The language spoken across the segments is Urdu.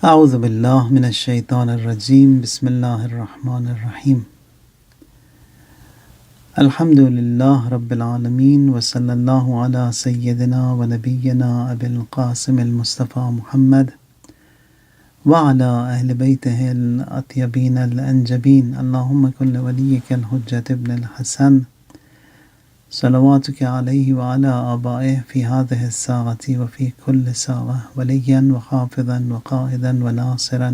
اعوذ باللہ من الشیطان الرجیم بسم اللہ الرحمن الرحیم الحمد للہ رب العالمین وصلی اللہ علی سیدنا و نبینا ابی القاسم المصطفیٰ محمد وعلی اہل بیتہ الاطیبین الانجبین اللہم کن ولیک الحجۃ ابن الحسن صلواتک علیہ وعلی آبائہ فی هذه الساعة وفی کل ساعة ولیا وحافظا وقائدا وناصرا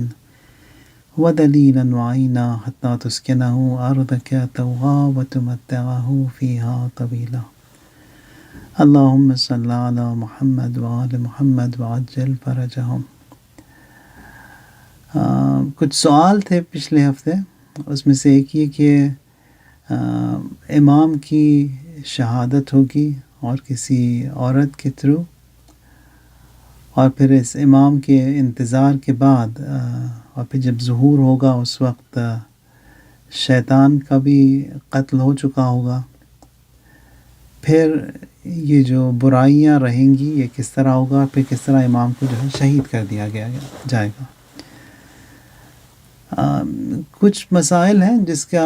ودلیلا وعینا حتی تسکنہ ارضک طوعا وتمتعہ فیہا طویلا اللہم صل علی محمد وآل محمد وعجل فرجہم۔ کچھ سوال تھے پچھلے ہفتے، اس میں سے ایک یہ کہ امام کی شہادت ہوگی اور کسی عورت کے تھرو، اور پھر اس امام کے انتظار کے بعد اور پھر جب ظہور ہوگا اس وقت شیطان کا بھی قتل ہو چکا ہوگا، پھر یہ جو برائیاں رہیں گی یہ کس طرح ہوگا، پھر کس طرح امام کو جو ہے شہید کر دیا جائے گا۔ کچھ مسائل ہیں جس کا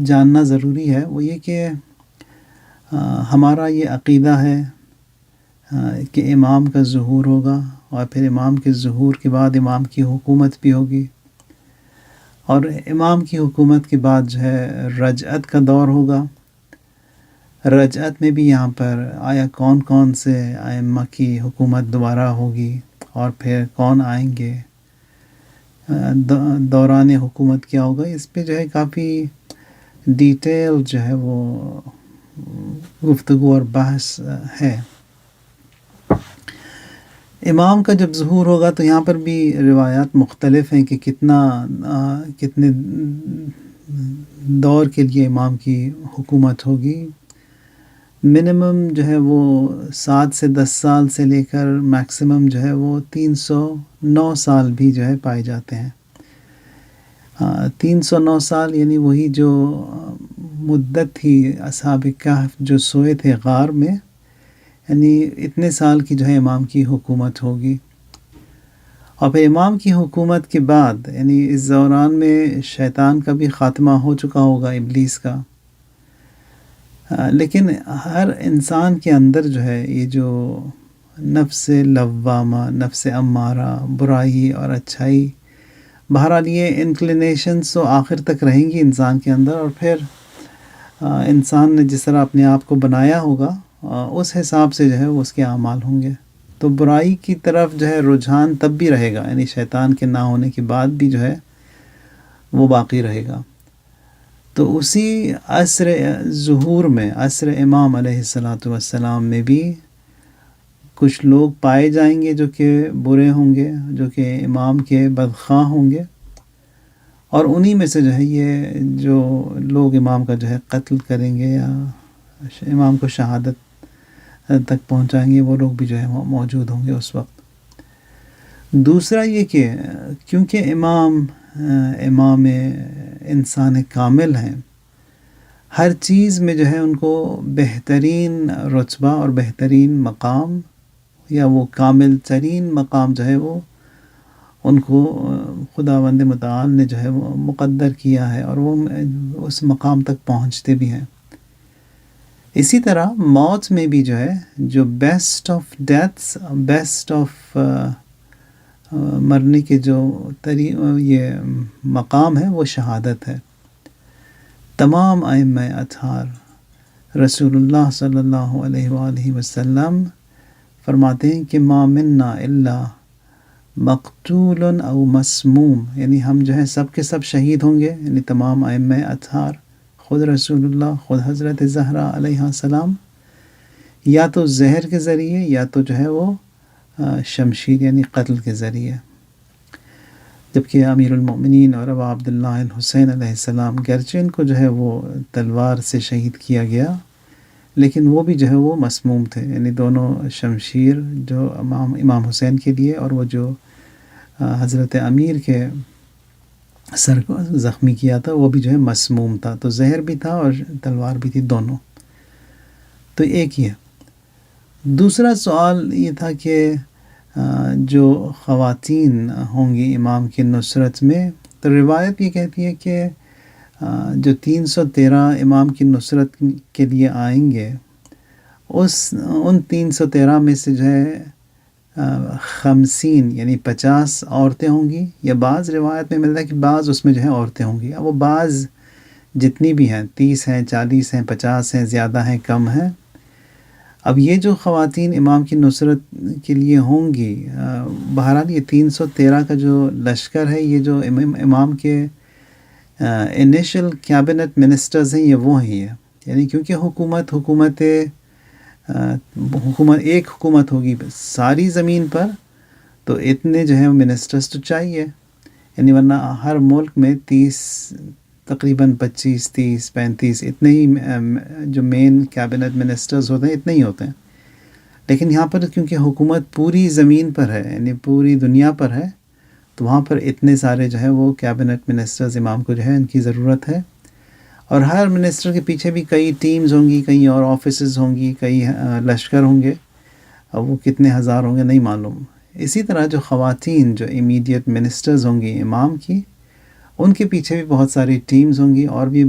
جاننا ضروری ہے، وہ یہ کہ ہمارا یہ عقیدہ ہے کہ امام کا ظہور ہوگا، اور پھر امام کے ظہور کے بعد امام کی حکومت بھی ہوگی، اور امام کی حکومت کے بعد جو ہے رجعت کا دور ہوگا۔ رجعت میں بھی یہاں پر آیا کون کون سے ائمہ کی حکومت دوبارہ ہوگی، اور پھر کون آئیں گے، دوران حکومت کیا ہوگا، اس پہ جو ہے کافی ڈیٹیل جو ہے وہ گفتگو اور بحث ہے۔ امام کا جب ظہور ہوگا تو یہاں پر بھی روایات مختلف ہیں کہ کتنے دور کے لیے امام کی حکومت ہوگی۔ منیمم جو ہے وہ 7 سے 10 سال سے لے کر میکسیمم جو ہے وہ 309 سال بھی جو ہے پائے جاتے ہیں۔ 309 سال یعنی وہی جو مدت تھی اصحاب کہف جو سوئے تھے غار میں، یعنی اتنے سال کی جو ہے امام کی حکومت ہوگی۔ اور پھر امام کی حکومت کے بعد یعنی اس دوران میں شیطان کا بھی خاتمہ ہو چکا ہوگا، ابلیس کا، لیکن ہر انسان کے اندر جو ہے یہ جو نفس لوامہ، نفس امارہ، برائی اور اچھائی، بہرحال یہ انکلینیشنز تو آخر تک رہیں گی انسان کے اندر، اور پھر انسان نے جس طرح اپنے آپ کو بنایا ہوگا اس حساب سے جو ہے وہ اس کے اعمال ہوں گے۔ تو برائی کی طرف جو ہے رجحان تب بھی رہے گا، یعنی شیطان کے نہ ہونے کے بعد بھی جو ہے وہ باقی رہے گا۔ تو اسی عصر ظہور میں، عصر امام علیہ السلام میں بھی کچھ لوگ پائے جائیں گے جو کہ برے ہوں گے، جو کہ امام کے بدخواہ ہوں گے، اور انہی میں سے جو ہے یہ جو لوگ امام کا جو ہے قتل کریں گے یا امام کو شہادت تک پہنچائیں گے، وہ لوگ بھی جو ہے موجود ہوں گے اس وقت۔ دوسرا یہ کہ کیونکہ امام انسان کامل ہیں، ہر چیز میں جو ہے ان کو بہترین رتبہ اور بہترین مقام یا وہ کامل ترین مقام جو ہے وہ ان کو خداوند متعال نے جو ہے وہ مقدر کیا ہے، اور وہ اس مقام تک پہنچتے بھی ہیں۔ اسی طرح موت میں بھی جو ہے جو best of deaths, best of مرنے کے جو یہ مقام ہے وہ شہادت ہے۔ تمام ائمہ اطہار رسول اللہ صلی اللہ علیہ وآلہ وسلم فرماتے ہیں کہ ما منا الا مقتول او مسموم، یعنی ہم جو ہے سب کے سب شہید ہوں گے، یعنی تمام ائمہ اطہار، خود رسول اللہ، خود حضرت زہرا علیہ السلام، یا تو زہر کے ذریعے یا تو جو ہے وہ شمشیر یعنی قتل کے ذریعے۔ جبکہ امیر المؤمنین اور ابا عبداللہ الحسین علیہ السلام گرچہ ان کو جو ہے وہ تلوار سے شہید کیا گیا، لیکن وہ بھی جو ہے وہ مسموم تھے، یعنی دونوں شمشیر جو امام حسین کے لیے اور وہ جو حضرت امیر کے سر کو زخمی کیا تھا وہ بھی جو ہے مسموم تھا، تو زہر بھی تھا اور تلوار بھی تھی، دونوں۔ تو ایک ہی ہے۔ دوسرا سوال یہ تھا کہ جو خواتین ہوں گی امام کی نصرت میں، تو روایت یہ کہتی ہے کہ جو 313 امام کی نصرت کے لیے آئیں گے، ان 313 میں سے جو ہے 50 یعنی 50 عورتیں ہوں گی، یا بعض روایت میں ملتا ہے کہ بعض اس میں جو ہے عورتیں ہوں گی. اب وہ بعض جتنی بھی ہیں، 30 ہیں، 40 ہیں، 50 ہیں، زیادہ ہیں، کم ہیں. اب یہ جو خواتین امام کی نصرت کے لیے ہوں گی، بہرحال یہ 313 کا جو لشکر ہے، یہ جو امام کے انیشل کیبنٹ منسٹرز ہیں، یہ وہ ہی ہیں. یعنی کیونکہ حکومت ایک حکومت ہوگی ساری زمین پر، تو اتنے جو ہے منسٹرز تو چاہیے. یعنی ورنہ ہر ملک میں تقریباً 25، 30، 35 اتنے ہی جو مین کیبنٹ منسٹرز ہوتے ہیں، اتنے ہی ہوتے ہیں. لیکن یہاں پر کیونکہ حکومت پوری زمین پر ہے، یعنی پوری دنیا پر ہے، تو وہاں پر اتنے سارے جو ہے وہ کیبنٹ منسٹرز امام کو جو ہے ان کی ضرورت ہے. اور ہر منسٹر کے پیچھے بھی کئی ٹیمز ہوں گی، کئی اور آفیسز ہوں گی، کئی لشکر ہوں گے. اب وہ کتنے ہزار ہوں گے نہیں معلوم. اسی طرح جو خواتین جو امیڈیٹ منسٹرز ہوں گی امام کی، ان کے پیچھے بھی بہت ساری ٹیمز ہوں گی، اور بھی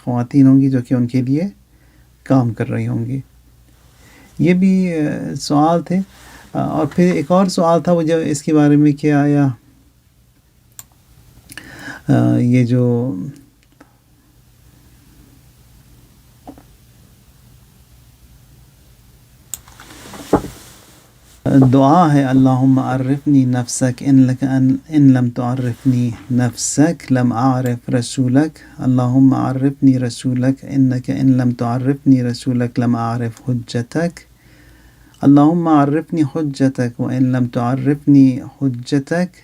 خواتین ہوں گی جو کہ ان کے لیے کام کر رہی ہوں گی. یہ بھی سوال تھے. اور پھر ایک اور سوال تھا وہ جو اس کے بارے میں کہ آیا یہ جو دعا ہے، اللہم عرفنی نفسک ان لم تعرفنی نفسک لم اعرف رسولک، اللہم عرفنی رسولک انک ان لم تعرفنی رسولک لم اعرف حجتک، اللہم عرفنی حجتک وان لم تعرفنی حجتک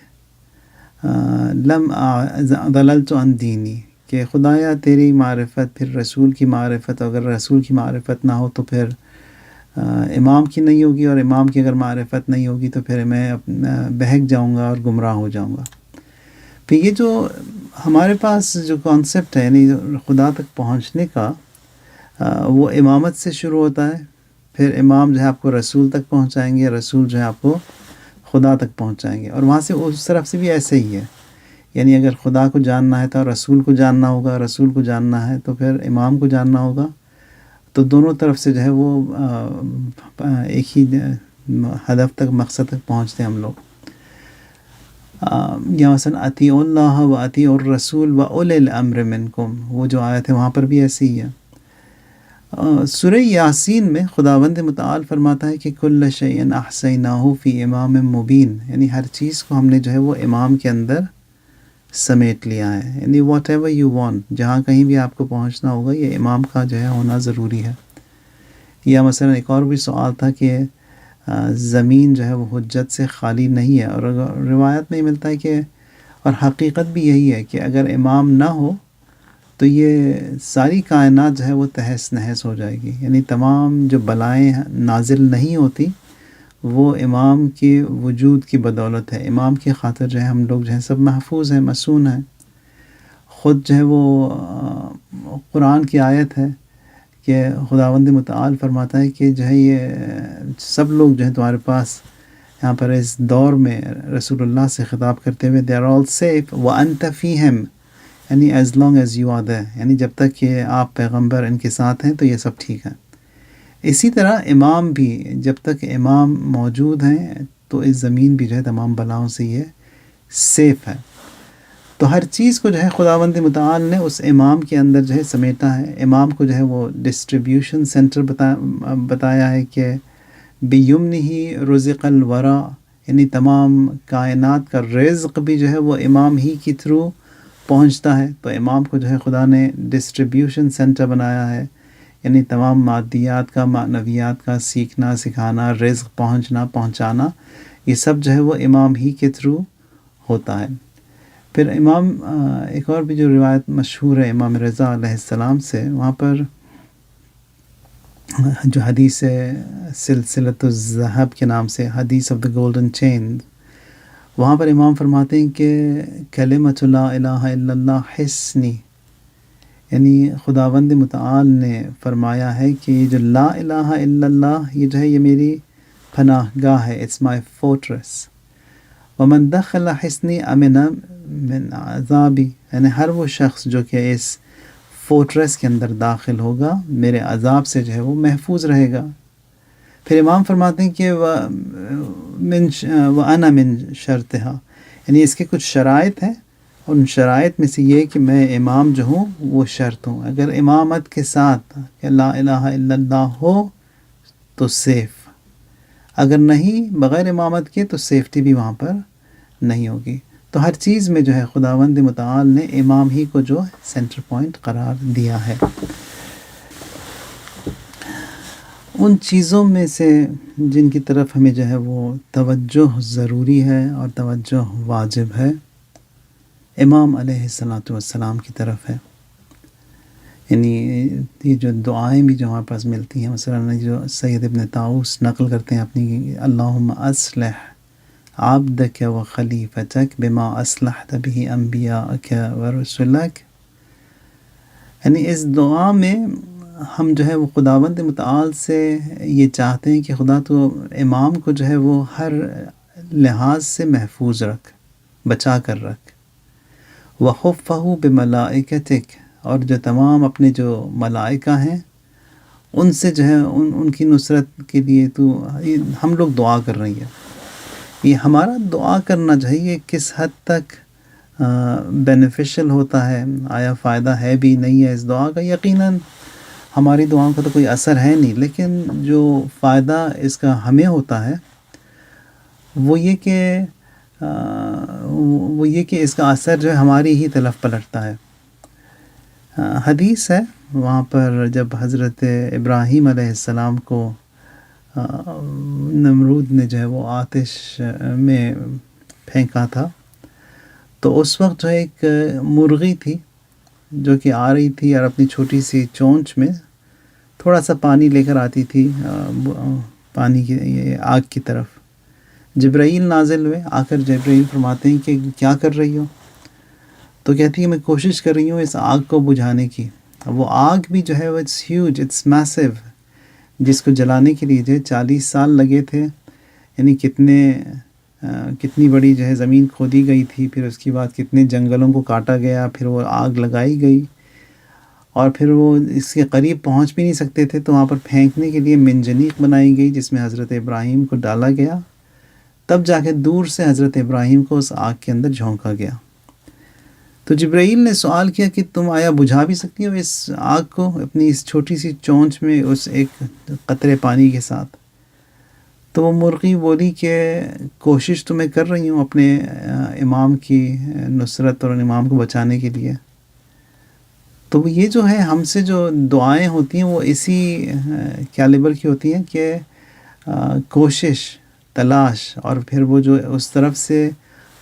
ضللت عن دینی. کہ خدایا تیری معرفت، پھر رسول کی معرفت، اگر رسول کی معرفت نہ ہو تو پھر امام کی نہیں ہوگی، اور امام کی اگر معرفت نہیں ہوگی تو پھر میں بہک جاؤں گا اور گمراہ ہو جاؤں گا. پھر یہ جو ہمارے پاس جو کانسیپٹ ہے یعنی خدا تک پہنچنے کا، وہ امامت سے شروع ہوتا ہے. پھر امام جو ہے آپ کو رسول تک پہنچائیں گے، رسول جو ہے آپ کو خدا تک پہنچائیں گے، اور وہاں سے اس طرف سے بھی ایسے ہی ہے. یعنی اگر خدا کو جاننا ہے تو رسول کو جاننا ہوگا، رسول کو جاننا ہے تو پھر امام کو جاننا ہوگا. تو دونوں طرف سے جو ہے وہ ایک ہی ہدف تک، مقصد تک پہنچتے ہیں ہم لوگ. یا مثلا اطیعوا اللہ و اطیعوا الرسول و اولی الامر منکم، وہ جو آیت ہے وہاں پر بھی ایسی ہی ہے. سورہ یاسین میں خداوند متعال فرماتا ہے کہ کل شیء احصیناہ فی امام مبین، یعنی ہر چیز کو ہم نے جو ہے وہ امام کے اندر سمیٹ لیا ہے. یعنی واٹ ایور یو وانٹ، جہاں کہیں بھی آپ کو پہنچنا ہوگا، یہ امام کا جو ہے ہونا ضروری ہے. یا مثلا ایک اور بھی سوال تھا کہ زمین جو ہے وہ حجت سے خالی نہیں ہے، اور روایت میں ملتا ہے کہ، اور حقیقت بھی یہی ہے کہ اگر امام نہ ہو تو یہ ساری کائنات جو ہے وہ تہس نہس ہو جائے گی. یعنی تمام جو بلائیں نازل نہیں ہوتی وہ امام کے وجود کی بدولت ہے. امام کی خاطر جو ہے ہم لوگ جو ہے سب محفوظ ہیں، مصون ہیں. خود جو ہے وہ قرآن کی آیت ہے کہ خداوند متعال فرماتا ہے کہ جو ہے یہ سب لوگ جو ہیں تمہارے پاس یہاں پر اس دور میں رسول اللہ سے خطاب کرتے ہوئے they are all safe وَأَنْتَ فِيهِمْ، یعنی as long as you are there، یعنی جب تک کہ آپ پیغمبر ان کے ساتھ ہیں تو یہ سب ٹھیک ہے. اسی طرح امام بھی، جب تک امام موجود ہیں تو اس زمین بھی جو ہے تمام بلاؤں سے یہ سیف ہے. تو ہر چیز کو جو ہے خداوند متعال نے اس امام کے اندر جو ہے سمیٹا ہے. امام کو جو ہے وہ ڈسٹریبیوشن سینٹر بتایا ہے کہ بیمنہ رزق الورا، یعنی تمام کائنات کا رزق بھی جو ہے وہ امام ہی کی تھرو پہنچتا ہے. تو امام کو جو ہے خدا نے ڈسٹریبیوشن سینٹر بنایا ہے، یعنی تمام مادیات کا، معنویات کا، سیکھنا، سکھانا، رزق پہنچانا، یہ سب جو ہے وہ امام ہی کے تھرو ہوتا ہے. پھر امام ایک اور بھی جو روایت مشہور ہے امام رضا علیہ السلام سے، وہاں پر جو حدیث سلسلۃ الذہب کے نام سے، حدیث آف دا گولڈن چین، وہاں پر امام فرماتے ہیں کہ کلمۃ لا الہ الا اللہ حصنی، یعنی خداوند متعال نے فرمایا ہے کہ یہ جو لا الہ الا اللہ، یہ جو ہے یہ میری پناہ گاہ ہے، اٹس مائی فورٹریس. ومن دخل حصنی امن من عذابی، یعنی ہر وہ شخص جو کہ اس فورٹریس کے اندر داخل ہوگا میرے عذاب سے جو ہے وہ محفوظ رہے گا. پھر امام فرماتے ہیں کہ وَأَنَا مِن شرطہا، یعنی اس کے کچھ شرائط ہیں، ان شرائط میں سے یہ کہ میں امام جو ہوں وہ شرط ہوں. اگر امامت کے ساتھ کہ لا الہ الا اللہ ہو تو سیف، اگر نہیں بغیر امامت کے تو سیفٹی بھی وہاں پر نہیں ہوگی. تو ہر چیز میں جو ہے خداوند متعال نے امام ہی کو جو سینٹر پوائنٹ قرار دیا ہے. ان چیزوں میں سے جن کی طرف ہمیں جو ہے وہ توجہ ضروری ہے اور توجہ واجب ہے، امام علیہ الصلاۃ والسلام کی طرف ہے. یعنی یہ جو دعائیں بھی جو ہمارے پاس ملتی ہیں، مثلا جو سید ابن طاؤس نقل کرتے ہیں اپنی، اللہم اصلح عبدک و خلیفتک بما اصلحت به انبیاءک و رسولک. یعنی اس دعا میں ہم جو ہے وہ خداوند متعال سے یہ چاہتے ہیں کہ خدا تو امام کو جو ہے وہ ہر لحاظ سے محفوظ رکھ، بچا کر رکھ. وَخُفَّهُ بِمَلَائِكَتِكَ، اور جو تمام اپنے جو ملائکہ ہیں ان سے جو ہے ان کی نصرت کے لیے تو ہم لوگ دعا کر رہی ہیں. یہ ہمارا دعا کرنا چاہیے کس حد تک بینیفیشل ہوتا ہے، آیا فائدہ ہے بھی نہیں ہے اس دعا کا؟ یقیناً ہماری دعاؤں کا تو کوئی اثر ہے نہیں، لیکن جو فائدہ اس کا ہمیں ہوتا ہے وہ یہ کہ اس کا اثر جو ہے ہماری ہی طرف پلٹتا ہے. حدیث ہے وہاں پر جب حضرت ابراہیم علیہ السلام کو نمرود نے جو ہے وہ آتش میں پھینکا تھا، تو اس وقت جو ایک مرغی تھی جو کہ آ رہی تھی اور اپنی چھوٹی سی چونچ میں تھوڑا سا پانی لے کر آتی تھی پانی کی آگ کی طرف. جبرائیل نازل ہوئے، آ کر جبرائیل فرماتے ہیں کہ کیا کر رہی ہو؟ تو کہتی ہے میں کوشش کر رہی ہوں اس آگ کو بجھانے کی. وہ آگ بھی جو ہے وہ اٹس ہیوج، اٹس میسو، جس کو جلانے کے لیے جو ہے 40 سال لگے تھے. یعنی کتنی بڑی جو ہے زمین کھودی گئی تھی، پھر اس کے بعد کتنے جنگلوں کو کاٹا گیا، پھر وہ آگ لگائی گئی، اور پھر وہ اس کے قریب پہنچ بھی نہیں سکتے تھے تو وہاں پر پھینکنے کے لیے منجنیق بنائی گئی جس میں حضرت ابراہیم کو ڈالا گیا. تب جا کے دور سے حضرت ابراہیم کو اس آگ کے اندر جھونکا گیا. تو جبرائیل نے سوال کیا کہ تم آیا بجھا بھی سکتی ہو اس آگ کو اپنی اس چھوٹی سی چونچ میں اس ایک قطرے پانی کے ساتھ؟ تو وہ مرغی بولی کہ کوشش تو میں کر رہی ہوں اپنے امام کی نصرت اور امام کو بچانے کے لیے. تو یہ جو ہے ہم سے جو دعائیں ہوتی ہیں وہ اسی کیلیبر کی ہوتی ہیں کہ کوشش، تلاش، اور پھر وہ جو اس طرف سے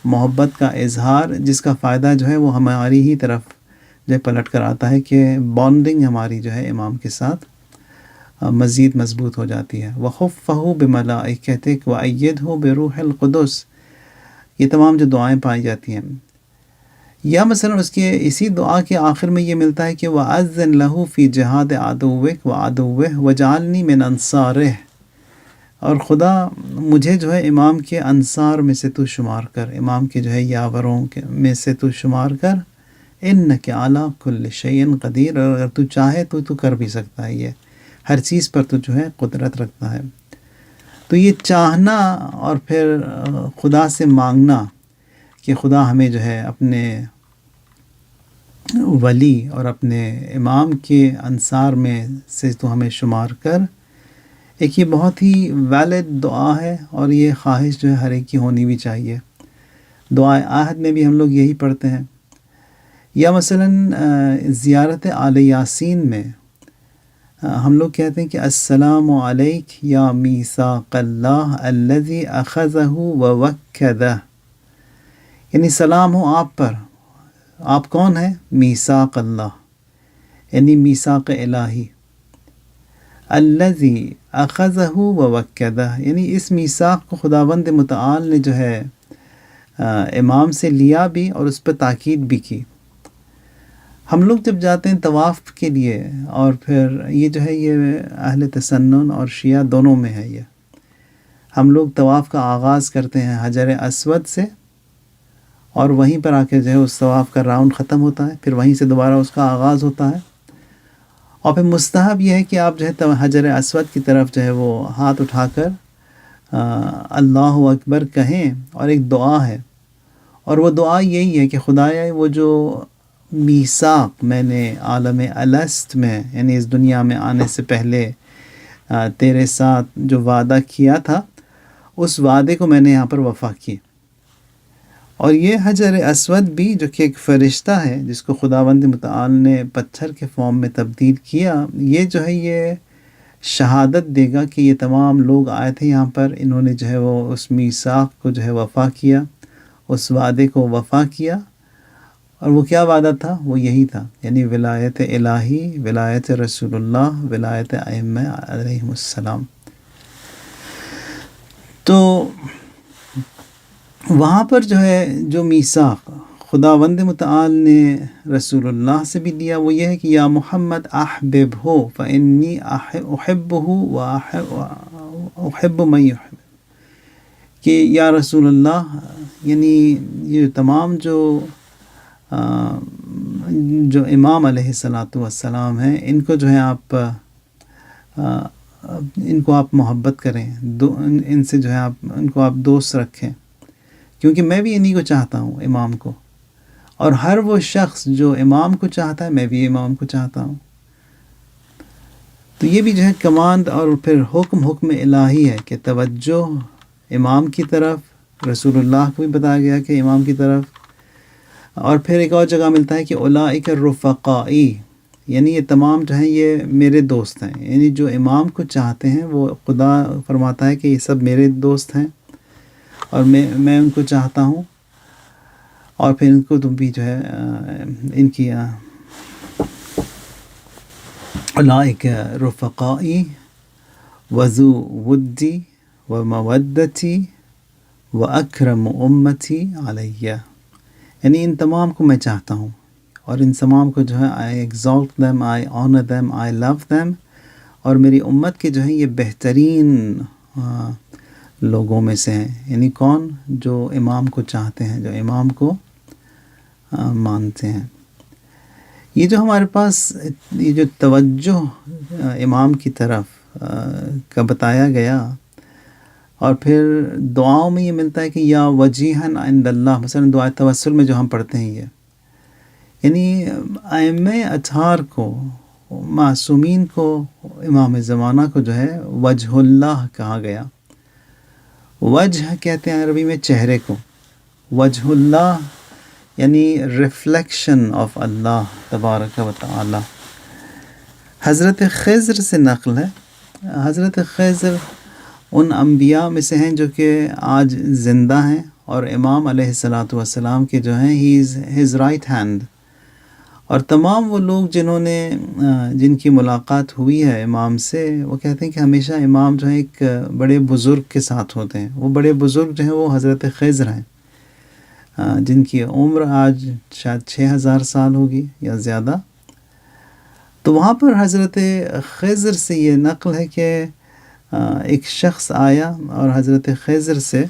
محبت کا اظہار جس کا فائدہ جو ہے وہ ہماری ہی طرف جو ہے پلٹ کر آتا ہے کہ بانڈنگ ہماری جو ہے امام کے ساتھ مزید مضبوط ہو جاتی ہے. وَخُفَّهُ بِمَلَائِكَتِكَ وَأَيَّدْهُ بِرُوحِ الْقُدُسِ، یہ تمام جو دعائیں پائی جاتی ہیں. یا مثلا اس کے اسی دعا کے آخر میں یہ ملتا ہے کہ وَأَذِّن لَهُ فِي جِهَادِ عَدُوِّكَ وَعَدُوِّهِ وَاجْعَلْنِي مِنْ أَنصَارِهِ، اور خدا مجھے جو ہے امام کے انصار میں سے تو شمار کر، امام کے جو ہے یاوروں میں سے تو شمار کر. إِنَّكَ عَلَىٰ كُلِّ شَيْءٍ قَدِيرٌ، اور اگر تو چاہے تو کر بھی سکتا ہے، یہ ہر چیز پر تو جو ہے قدرت رکھتا ہے. تو یہ چاہنا اور پھر خدا سے مانگنا کہ خدا ہمیں جو ہے اپنے ولی اور اپنے امام کے انصار میں سے تو ہمیں شمار کر، ایک یہ بہت ہی ویلڈ دعا ہے، اور یہ خواہش جو ہے ہر ایک کی ہونی بھی چاہیے. دعائے عہد میں بھی ہم لوگ یہی پڑھتے ہیں. یا مثلا زیارت آل یاسین میں ہم لوگ کہتے ہیں کہ السلام علیک یا میثاق اللہ الذی اخذہ ووکدہ، یعنی سلام ہو آپ پر. آپ کون ہیں؟ میثاق اللہ، یعنی میثاق الہی. الذی اخذہ ووکدہ، یعنی اس میثاق کو خداوند متعال نے جو ہے امام سے لیا بھی اور اس پر تاکید بھی کی. ہم لوگ جب جاتے ہیں طواف کے لیے، اور پھر یہ جو ہے یہ اہل تسنن اور شیعہ دونوں میں ہے، یہ ہم لوگ طواف کا آغاز کرتے ہیں حجر اسود سے، اور وہیں پر آ کے جو ہے اس طواف کا راؤنڈ ختم ہوتا ہے، پھر وہیں سے دوبارہ اس کا آغاز ہوتا ہے۔ اور پھر مستحب یہ ہے کہ آپ جو ہے حجر اسود کی طرف جو ہے وہ ہاتھ اٹھا کر اللہ اکبر کہیں، اور ایک دعا ہے، اور وہ دعا یہی ہے کہ خدایا وہ جو میثاق میں نے عالم الست میں، یعنی اس دنیا میں آنے سے پہلے تیرے ساتھ جو وعدہ کیا تھا، اس وعدے کو میں نے یہاں پر وفا کی۔ اور یہ حجر اسود بھی جو کہ ایک فرشتہ ہے جس کو خداوند متعال نے پتھر کے فارم میں تبدیل کیا، یہ جو ہے یہ شہادت دے گا کہ یہ تمام لوگ آئے تھے یہاں پر، انہوں نے جو ہے وہ اس میثاق کو جو ہے وفا کیا، اس وعدے کو وفا کیا۔ اور وہ کیا وعدہ تھا؟ وہ یہی تھا، یعنی ولایت الہی، ولایت رسول اللہ، ولایت ائمہ علیہم السلام۔ تو وہاں پر جو ہے جو میثاق خداوند متعال نے رسول اللہ سے بھی دیا، وہ یہ ہے کہ یا محمد احبب ہو فانی احب ہو و احب من یحب، کہ یا رسول اللہ، یعنی یہ تمام جو امام علیہ السلام ہیں، ان کو جو ہے آپ ان کو آپ محبت کریں، ان سے جو ہے آپ ان کو آپ دوست رکھیں، کیونکہ میں بھی انہی کو چاہتا ہوں، امام کو، اور ہر وہ شخص جو امام کو چاہتا ہے میں بھی امام کو چاہتا ہوں۔ تو یہ بھی جو ہے کمانڈ اور پھر حکم الہی ہے کہ توجہ امام کی طرف، رسول اللہ کو بھی بتایا گیا کہ امام کی طرف۔ اور پھر ایک اور جگہ ملتا ہے کہ اولئک الرفقائی، یعنی یہ تمام جو ہیں یہ میرے دوست ہیں، یعنی جو امام کو چاہتے ہیں وہ خدا فرماتا ہے کہ یہ سب میرے دوست ہیں، اور میں ان کو چاہتا ہوں، اور پھر ان کو تم بھی جو ہے ان کی اولئک رفقائی وذو ودی و مودتی و اکرم امتی علیہ، یعنی ان تمام کو میں چاہتا ہوں، اور ان تمام کو جو ہے I exalt them, I honor them, I love them، اور میری امت کے جو ہیں یہ بہترین لوگوں میں سے ہیں، یعنی کون؟ جو امام کو چاہتے ہیں، جو امام کو مانتے ہیں۔ یہ جو ہمارے پاس یہ جو توجہ امام کی طرف کا بتایا گیا، اور پھر دعاؤں میں یہ ملتا ہے کہ یا وجیہن عند اللہ، مثلا دعائے توسل میں جو ہم پڑھتے ہیں، یہ یعنی ائمہ اطہار کو، معصومین کو، امام زمانہ کو جو ہے وجہ اللہ کہا گیا۔ وجہ کہتے ہیں عربی میں چہرے کو، وجہ اللہ یعنی ریفلیکشن آف اللہ تبارک و تعالی۔ حضرت خضر سے نقل ہے، حضرت خضر ان انبیاء میں سے ہیں جو کہ آج زندہ ہیں، اور امام علیہ السلام کے جو ہیں ہی از ہز رائٹ ہینڈ، اور تمام وہ لوگ جن کی ملاقات ہوئی ہے امام سے، وہ کہتے ہیں کہ ہمیشہ امام جو ہے ایک بڑے بزرگ کے ساتھ ہوتے ہیں۔ وہ بڑے بزرگ جو ہیں وہ حضرت خضر ہیں، جن کی عمر آج شاید 6000 سال ہوگی یا زیادہ۔ تو وہاں پر حضرت خضر سے یہ نقل ہے کہ ایک شخص آیا اور حضرت خضر سے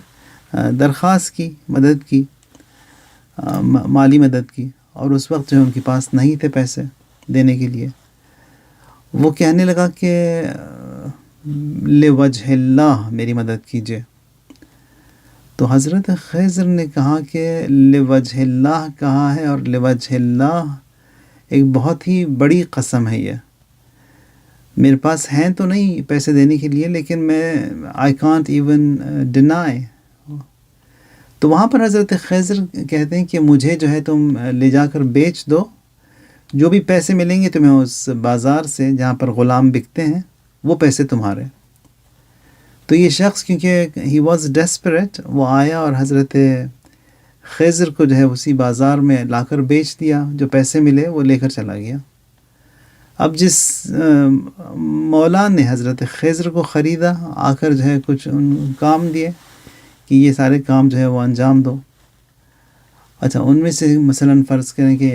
درخواست کی، مدد کی، مالی مدد کی، اور اس وقت جو ہے ان کے پاس نہیں تھے پیسے دینے کے لیے۔ وہ کہنے لگا کہ لوجہ اللہ میری مدد کیجیے۔ تو حضرت خضر نے کہا کہ لوجہ اللہ کہا ہے، اور لوجہ اللہ ایک بہت ہی بڑی قسم ہے، یہ میرے پاس ہیں تو نہیں پیسے دینے کے لیے، لیکن میں I can't even deny۔ تو وہاں پر حضرت خضر کہتے ہیں کہ مجھے جو ہے تم لے جا کر بیچ دو، جو بھی پیسے ملیں گے تمہیں اس بازار سے جہاں پر غلام بکتے ہیں، وہ پیسے تمہارے۔ تو یہ شخص کیونکہ he was desperate، وہ آیا اور حضرت خضر کو جو ہے اسی بازار میں لا کر بیچ دیا، جو پیسے ملے وہ لے کر چلا گیا۔ اب جس مولا نے حضرت خضر کو خریدا، آ کر جو ہے کچھ کام دیے کہ یہ سارے کام جو ہے وہ انجام دو۔ اچھا، ان میں سے مثلاً فرض کریں کہ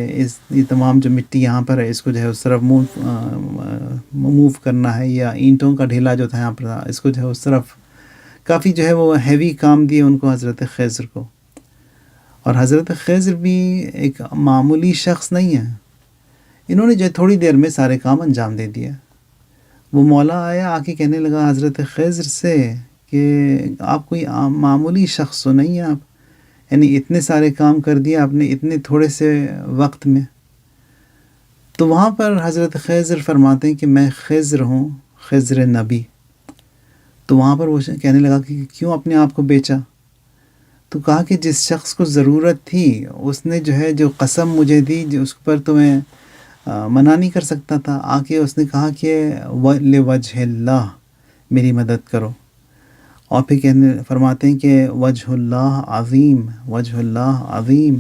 یہ تمام جو مٹی یہاں پر ہے اس کو جو ہے اس طرف موو کرنا ہے، یا اینٹوں کا ڈھیلا جو تھا یہاں پر اس کو جو ہے اس طرف کافی جو ہے وہ ہیوی کام دیے ان کو حضرت خضر کو. اور حضرت خضر بھی ایک معمولی شخص نہیں ہے. انہوں نے جو تھوڑی دیر میں سارے کام انجام دے دیا. وہ مولا آیا آ کے کہنے لگا حضرت خضر سے کہ آپ کوئی معمولی شخص تو نہیں ہیں آپ، یعنی اتنے سارے کام کر دیا آپ نے اتنے تھوڑے سے وقت میں. تو وہاں پر حضرت خضر فرماتے ہیں کہ میں خضر ہوں، خضر نبی. تو وہاں پر وہ کہنے لگا کہ کیوں اپنے آپ کو بیچا؟ تو کہا کہ جس شخص کو ضرورت تھی اس نے جو ہے جو قسم مجھے دی اس پر تو میں منع نہیں کر سکتا تھا. آ کے اس نے کہا کہ لِوَجْهِ اللہ میری مدد کرو. اور پھر فرماتے ہیں کہ وجہ اللہ عظیم، وجہ اللہ عظیم،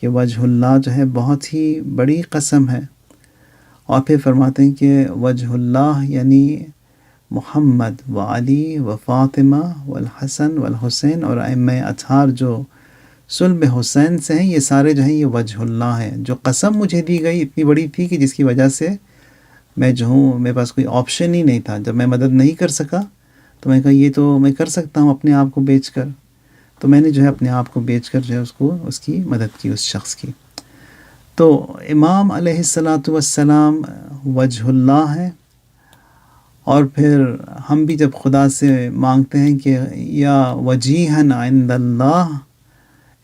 کہ وجہ اللہ جو ہے بہت ہی بڑی قسم ہے. اور پھر فرماتے ہیں کہ وجہ اللہ یعنی محمد و علی و فاطمہ و الحسن و الحسین اور ائمہ اطہار جو صلب حسین سے ہیں، یہ سارے جو ہیں یہ وجہ اللہ ہیں. جو قسم مجھے دی گئی اتنی بڑی تھی کہ جس کی وجہ سے میں جو ہوں میرے پاس کوئی آپشن ہی نہیں تھا. جب میں مدد نہیں کر سکا تو میں کہا یہ تو میں کر سکتا ہوں اپنے آپ کو بیچ کر. تو میں نے جو ہے اپنے آپ کو بیچ کر جو ہے اس کی مدد کی اس شخص کی. تو امام علیہ الصلاۃ والسلام وجہ اللہ ہیں. اور پھر ہم بھی جب خدا سے مانگتے ہیں کہ یا وجیہن عند اللہ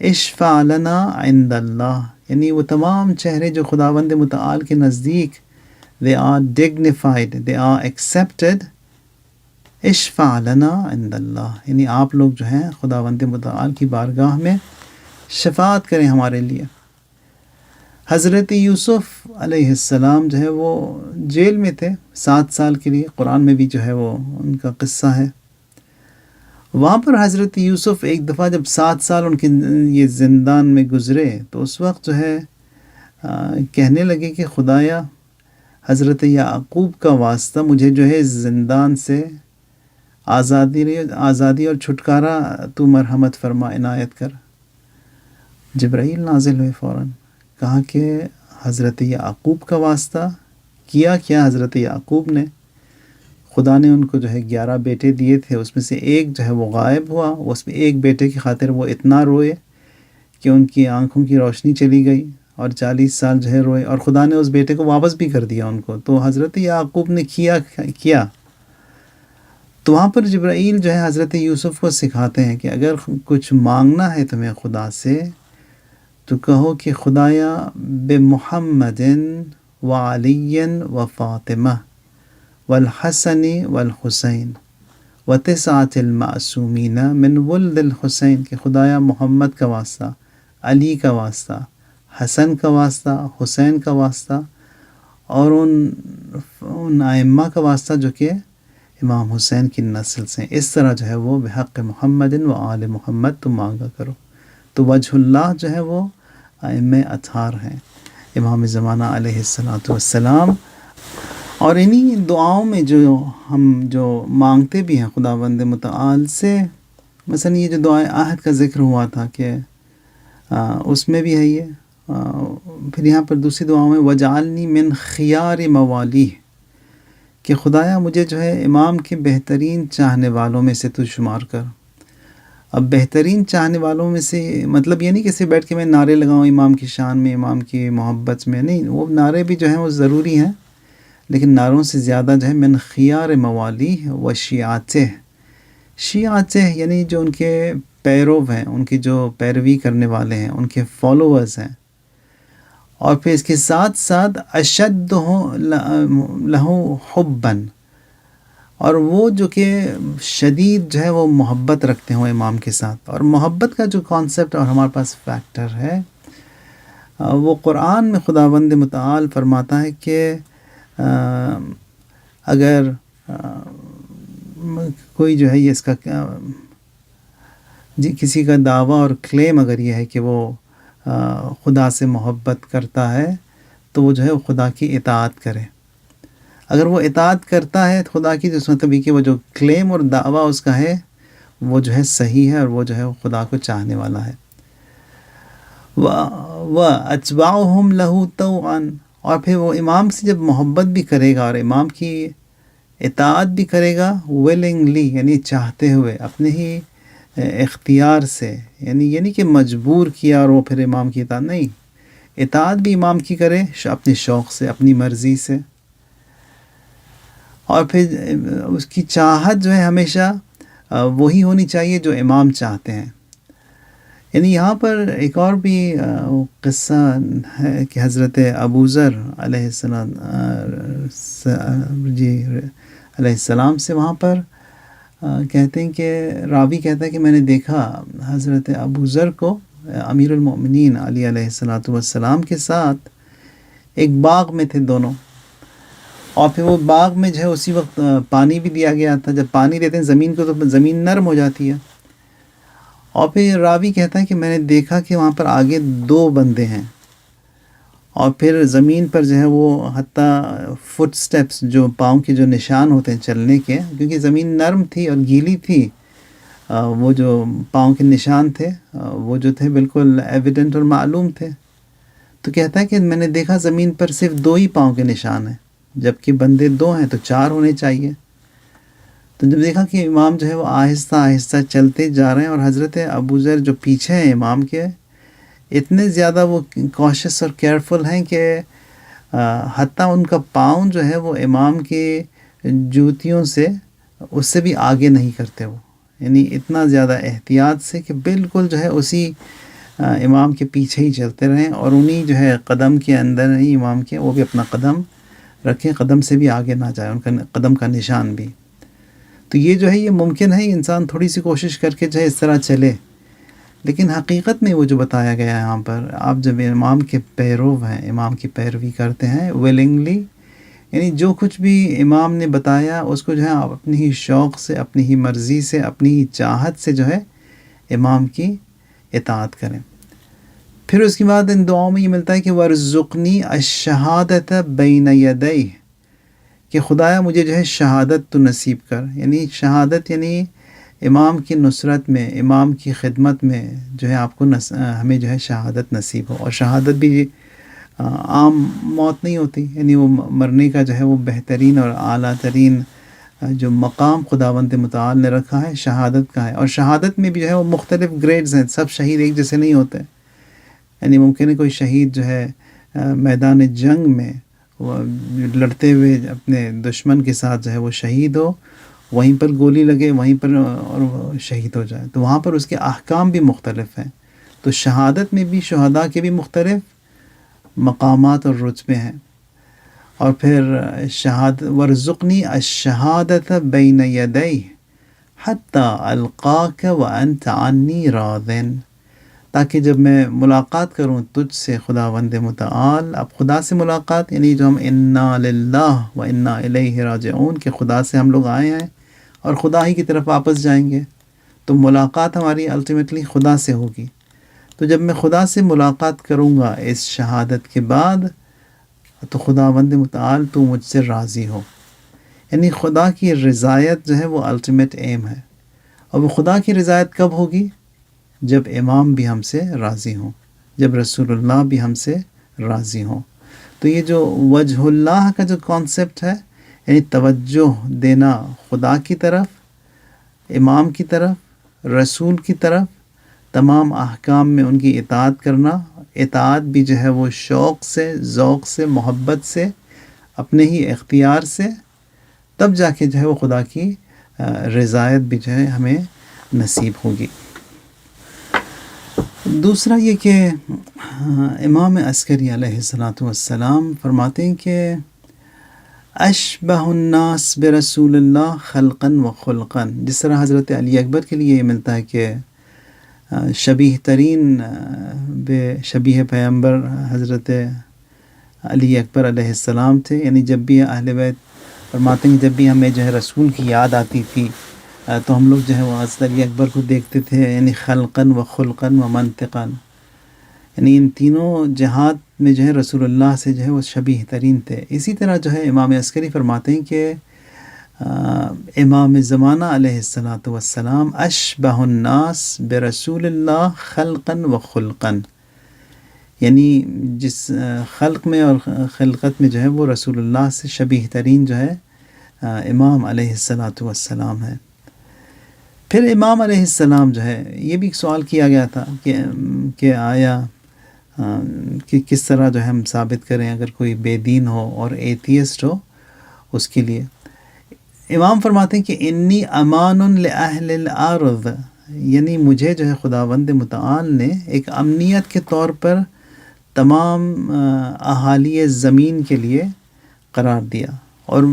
اشفع لنا عند اللہ، یعنی وہ تمام چہرے جو خداوند متعال کے نزدیک they are dignified, they are accepted، اشفع لنا عند اللہ، یعنی آپ لوگ جو ہیں خداوند متعال کی بارگاہ میں شفاعت کریں ہمارے لیے. حضرت یوسف علیہ السلام جو ہے وہ جیل میں تھے 7 سال کے لیے. قرآن میں بھی جو ہے وہ ان کا قصہ ہے. وہاں پر حضرت یوسف ایک دفعہ جب 7 سال ان کے یہ زندان میں گزرے تو اس وقت جو ہے کہنے لگے کہ خدایا حضرت یعقوب کا واسطہ مجھے جو ہے زندان سے آزادی اور چھٹکارا تو مرحمت فرما عنایت کر. جبرائیل نازل ہوئے فوراً، کہا کہ حضرت یعقوب کا واسطہ کیا حضرت یعقوب نے، خدا نے ان کو جو ہے 11 بیٹے دیے تھے، اس میں سے ایک جو ہے وہ غائب ہوا. اس میں ایک بیٹے کی خاطر وہ اتنا روئے کہ ان کی آنکھوں کی روشنی چلی گئی اور 40 سال جو ہے روئے، اور خدا نے اس بیٹے کو واپس بھی کر دیا ان کو. تو حضرت یعقوب نے کیا. تو وہاں پر جبرائیل جو ہے حضرت یوسف کو سکھاتے ہیں کہ اگر کچھ مانگنا ہے تمہیں خدا سے تو کہو کہ خدایا بمحمد وعلی و فاطمہ والحسن والحسین وتسعۃ المعصومین من ولد الحسین، کہ خدایا محمد کا واسطہ، علی کا واسطہ، حسن کا واسطہ، حسین کا واسطہ، اور ان ائمہ کا واسطہ جو کہ امام حسین کی نسل سے. اس طرح جو ہے وہ بحق محمد و آل محمد تم مانگا کرو. تو وجہ اللہ جو ہے وہ ائمہ اطہار ہیں، امام زمانہ علیہ الصلاۃ والسلام. اور انہی دعاؤں میں جو ہم جو مانگتے بھی ہیں خداوند متعال سے، مثلا یہ جو دعائے عہد کا ذکر ہوا تھا کہ اس میں بھی ہے یہ. پھر یہاں پر دوسری دعاؤں میں وجعلنی من خیار موالیہ، کہ خدایا مجھے جو ہے امام کے بہترین چاہنے والوں میں سے تو شمار کر. اب بہترین چاہنے والوں میں سے مطلب یہ نہیں کہ صرف بیٹھ کے میں نعرے لگاؤں امام کی شان میں، امام کی محبت میں، نہیں، وہ نعرے بھی جو ہیں وہ ضروری ہیں، لیکن نعروں سے زیادہ جو ہے من خیار موالی و شیعاتہ. شیعاتہ یعنی جو ان کے پیرو ہیں، ان کی جو پیروی کرنے والے ہیں، ان کے فالوورز ہیں. اور پھر اس کے ساتھ ساتھ اشد لہو حباً، اور وہ جو کہ شدید جو ہے وہ محبت رکھتے ہوں امام کے ساتھ. اور محبت کا جو کانسیپٹ اور ہمارے پاس فیکٹر ہے وہ قرآن میں خداوند متعال فرماتا ہے کہ اگر کوئی جو ہے یہ اس کا کسی کا دعویٰ اور کلیم اگر یہ ہے کہ وہ خدا سے محبت کرتا ہے تو وہ جو ہے خدا کی اطاعت کرے. اگر وہ اطاعت کرتا ہے خدا کی تو اس مطلب کہ وہ جو کلیم اور دعویٰ اس کا ہے وہ جو ہے صحیح ہے اور وہ جو ہے خدا کو چاہنے والا ہے. وَأَتْبَعُهُمْ لَهُ طَوْعًا، اور پھر وہ امام سے جب محبت بھی کرے گا اور امام کی اطاعت بھی کرے گا willingly یعنی چاہتے ہوئے، اپنے ہی اختیار سے، یعنی یہ نہیں کہ مجبور کیا اور وہ پھر امام کی اطاعت نہیں، اطاعت بھی امام کی کرے اپنے شوق سے، اپنی مرضی سے، اور پھر اس کی چاہت جو ہے ہمیشہ وہی ہونی چاہیے جو امام چاہتے ہیں۔ یعنی یہاں پر ایک اور بھی قصہ ہے کہ حضرت ابو ذر علیہ السلام علیہ السلام سے وہاں پر کہتے ہیں کہ راوی کہتا ہے کہ میں نے دیکھا حضرت ابو ذر کو امیر المؤمنین علی علیہ الصلوۃ والسلام کے ساتھ ایک باغ میں تھے دونوں، اور پھر وہ باغ میں جو ہے اسی وقت پانی بھی دیا گیا تھا۔ جب پانی دیتے ہیں زمین کو تو زمین نرم ہو جاتی ہے، اور پھر راوی کہتا ہے کہ میں نے دیکھا کہ وہاں پر آگے دو بندے ہیں، اور پھر زمین پر جو ہے وہ حتیٰ فٹ سٹیپس جو پاؤں کے جو نشان ہوتے ہیں چلنے کے، کیونکہ زمین نرم تھی اور گیلی تھی، وہ جو پاؤں کے نشان تھے وہ جو تھے بالکل ایویڈنٹ اور معلوم تھے۔ تو کہتا ہے کہ میں نے دیکھا زمین پر صرف دو ہی پاؤں کے نشان ہیں، جبکہ بندے دو ہیں تو چار ہونے چاہیے۔ تو جب دیکھا کہ امام جو ہے وہ آہستہ آہستہ چلتے جا رہے ہیں، اور حضرت ابو ذر جو پیچھے ہیں امام کے، اتنے زیادہ وہ کوشس اور کیئرفل ہیں کہ حتیٰ ان کا پاؤں جو ہے وہ امام کی جوتیوں سے اس سے بھی آگے نہیں کرتے، وہ یعنی اتنا زیادہ احتیاط سے کہ بالکل جو ہے اسی امام کے پیچھے ہی چلتے رہیں، اور انہی جو ہے قدم کے اندر ہی امام کے وہ بھی اپنا قدم رکھیں، قدم سے بھی آگے نہ جائے، ان کا قدم کا نشان بھی۔ تو یہ جو ہے یہ ممکن ہے انسان تھوڑی سی کوشش کر کے جو ہے اس طرح چلے، لیکن حقیقت میں وہ جو بتایا گیا ہے یہاں پر، آپ جب امام کے پیرو ہیں، امام کی پیروی کرتے ہیں willingly، یعنی جو کچھ بھی امام نے بتایا اس کو جو ہے آپ اپنی ہی شوق سے، اپنی ہی مرضی سے، اپنی ہی چاہت سے جو ہے امام کی اطاعت کریں۔ پھر اس کے بعد ان دعاؤں میں یہ ملتا ہے کہ وَارْزُقْنِي الشَّهَادَةَ بَيْنَ يَدَيْهِ، کہ خدایا مجھے جو ہے شہادت تو نصیب کر، یعنی شہادت یعنی امام کی نصرت میں، امام کی خدمت میں جو ہے آپ کو ہمیں جو ہے شہادت نصیب ہو۔ اور شہادت بھی عام موت نہیں ہوتی، یعنی وہ مرنے کا جو ہے وہ بہترین اور اعلیٰ ترین جو مقام خداوند متعال نے رکھا ہے شہادت کا ہے۔ اور شہادت میں بھی جو ہے وہ مختلف گریڈز ہیں، سب شہید ایک جیسے نہیں ہوتے، یعنی ممکن ہے کوئی شہید جو ہے میدان جنگ میں وہ لڑتے ہوئے اپنے دشمن کے ساتھ جو ہے وہ شہید ہو، وہیں پر گولی لگے وہیں پر اور وہ شہید ہو جائے، تو وہاں پر اس کے احکام بھی مختلف ہیں۔ تو شہادت میں بھی شہداء کے بھی مختلف مقامات اور رتبے ہیں۔ اور پھر وَارْزُقْنِي الشَّهَادَةَ بَيْنَ يَدَيْهِ حَتَّى أَلْقَاكَ وَأَنْتَ عَنِّي رَاضٍ، تاکہ جب میں ملاقات کروں تجھ سے خداوند متعال، اب خدا سے ملاقات یعنی جو ہم انا للہ و انا الیہ راجعون کہ خدا سے ہم لوگ آئے ہیں اور خدا ہی کی طرف واپس جائیں گے، تو ملاقات ہماری الٹیمیٹلی خدا سے ہوگی۔ تو جب میں خدا سے ملاقات کروں گا اس شہادت کے بعد، تو خداوند متعال تو مجھ سے راضی ہو، یعنی خدا کی رضایت جو ہے وہ الٹیمیٹ ایم ہے۔ اور وہ خدا کی رضایت کب ہوگی؟ جب امام بھی ہم سے راضی ہوں، جب رسول اللہ بھی ہم سے راضی ہوں۔ تو یہ جو وجہ اللہ کا جو کانسیپٹ ہے، یعنی توجہ دینا خدا کی طرف، امام کی طرف، رسول کی طرف، تمام احکام میں ان کی اطاعت کرنا، اطاعت بھی جو ہے وہ شوق سے، ذوق سے، محبت سے، اپنے ہی اختیار سے، تب جا کے جو ہے وہ خدا کی رضایت بھی جو ہے ہمیں نصیب ہوگی۔ دوسرا یہ کہ امام عسکری علیہ السلام فرماتے ہیں کہ اشبہ الناس برسول اللہ خلقا و خلقا، جس طرح حضرت علی اکبر کے لیے یہ ملتا ہے کہ شبیہ ترین شبیہ پیغمبر حضرت علی اکبر علیہ السلام تھے، یعنی جب بھی اہل بیت فرماتے ہیں جب بھی ہمیں جو ہے رسول کی یاد آتی تھی تو ہم لوگ جو ہے وہ حضرت علی اکبر کو دیکھتے تھے، یعنی خلقاً و خلقاً و منطقاً، یعنی ان تینوں جہات میں جو ہے رسول اللہ سے جو ہے وہ شبیہ ترین تھے۔ اسی طرح جو ہے امام عسکری فرماتے ہیں کہ امام زمانہ علیہ السلام اشبہ الناس برسول اللہ خلقاً و خلقاً، یعنی جس خلق میں اور خلقت میں جو ہے وہ رسول اللہ سے شبیہ ترین جو ہے امام علیہ الصلاۃ والسلام ہے۔ پھر امام علیہ السلام جو ہے، یہ بھی ایک سوال کیا گیا تھا کہ آیا کہ کس طرح جو ہے ہم ثابت کریں اگر کوئی بے دین ہو اور ایتھیسٹ ہو اس کے لیے۔ امام فرماتے ہیں کہ انی امان لأہل الارض، یعنی مجھے جو ہے خداوند متعال نے ایک امنیت کے طور پر تمام اہالی زمین کے لیے قرار دیا، اور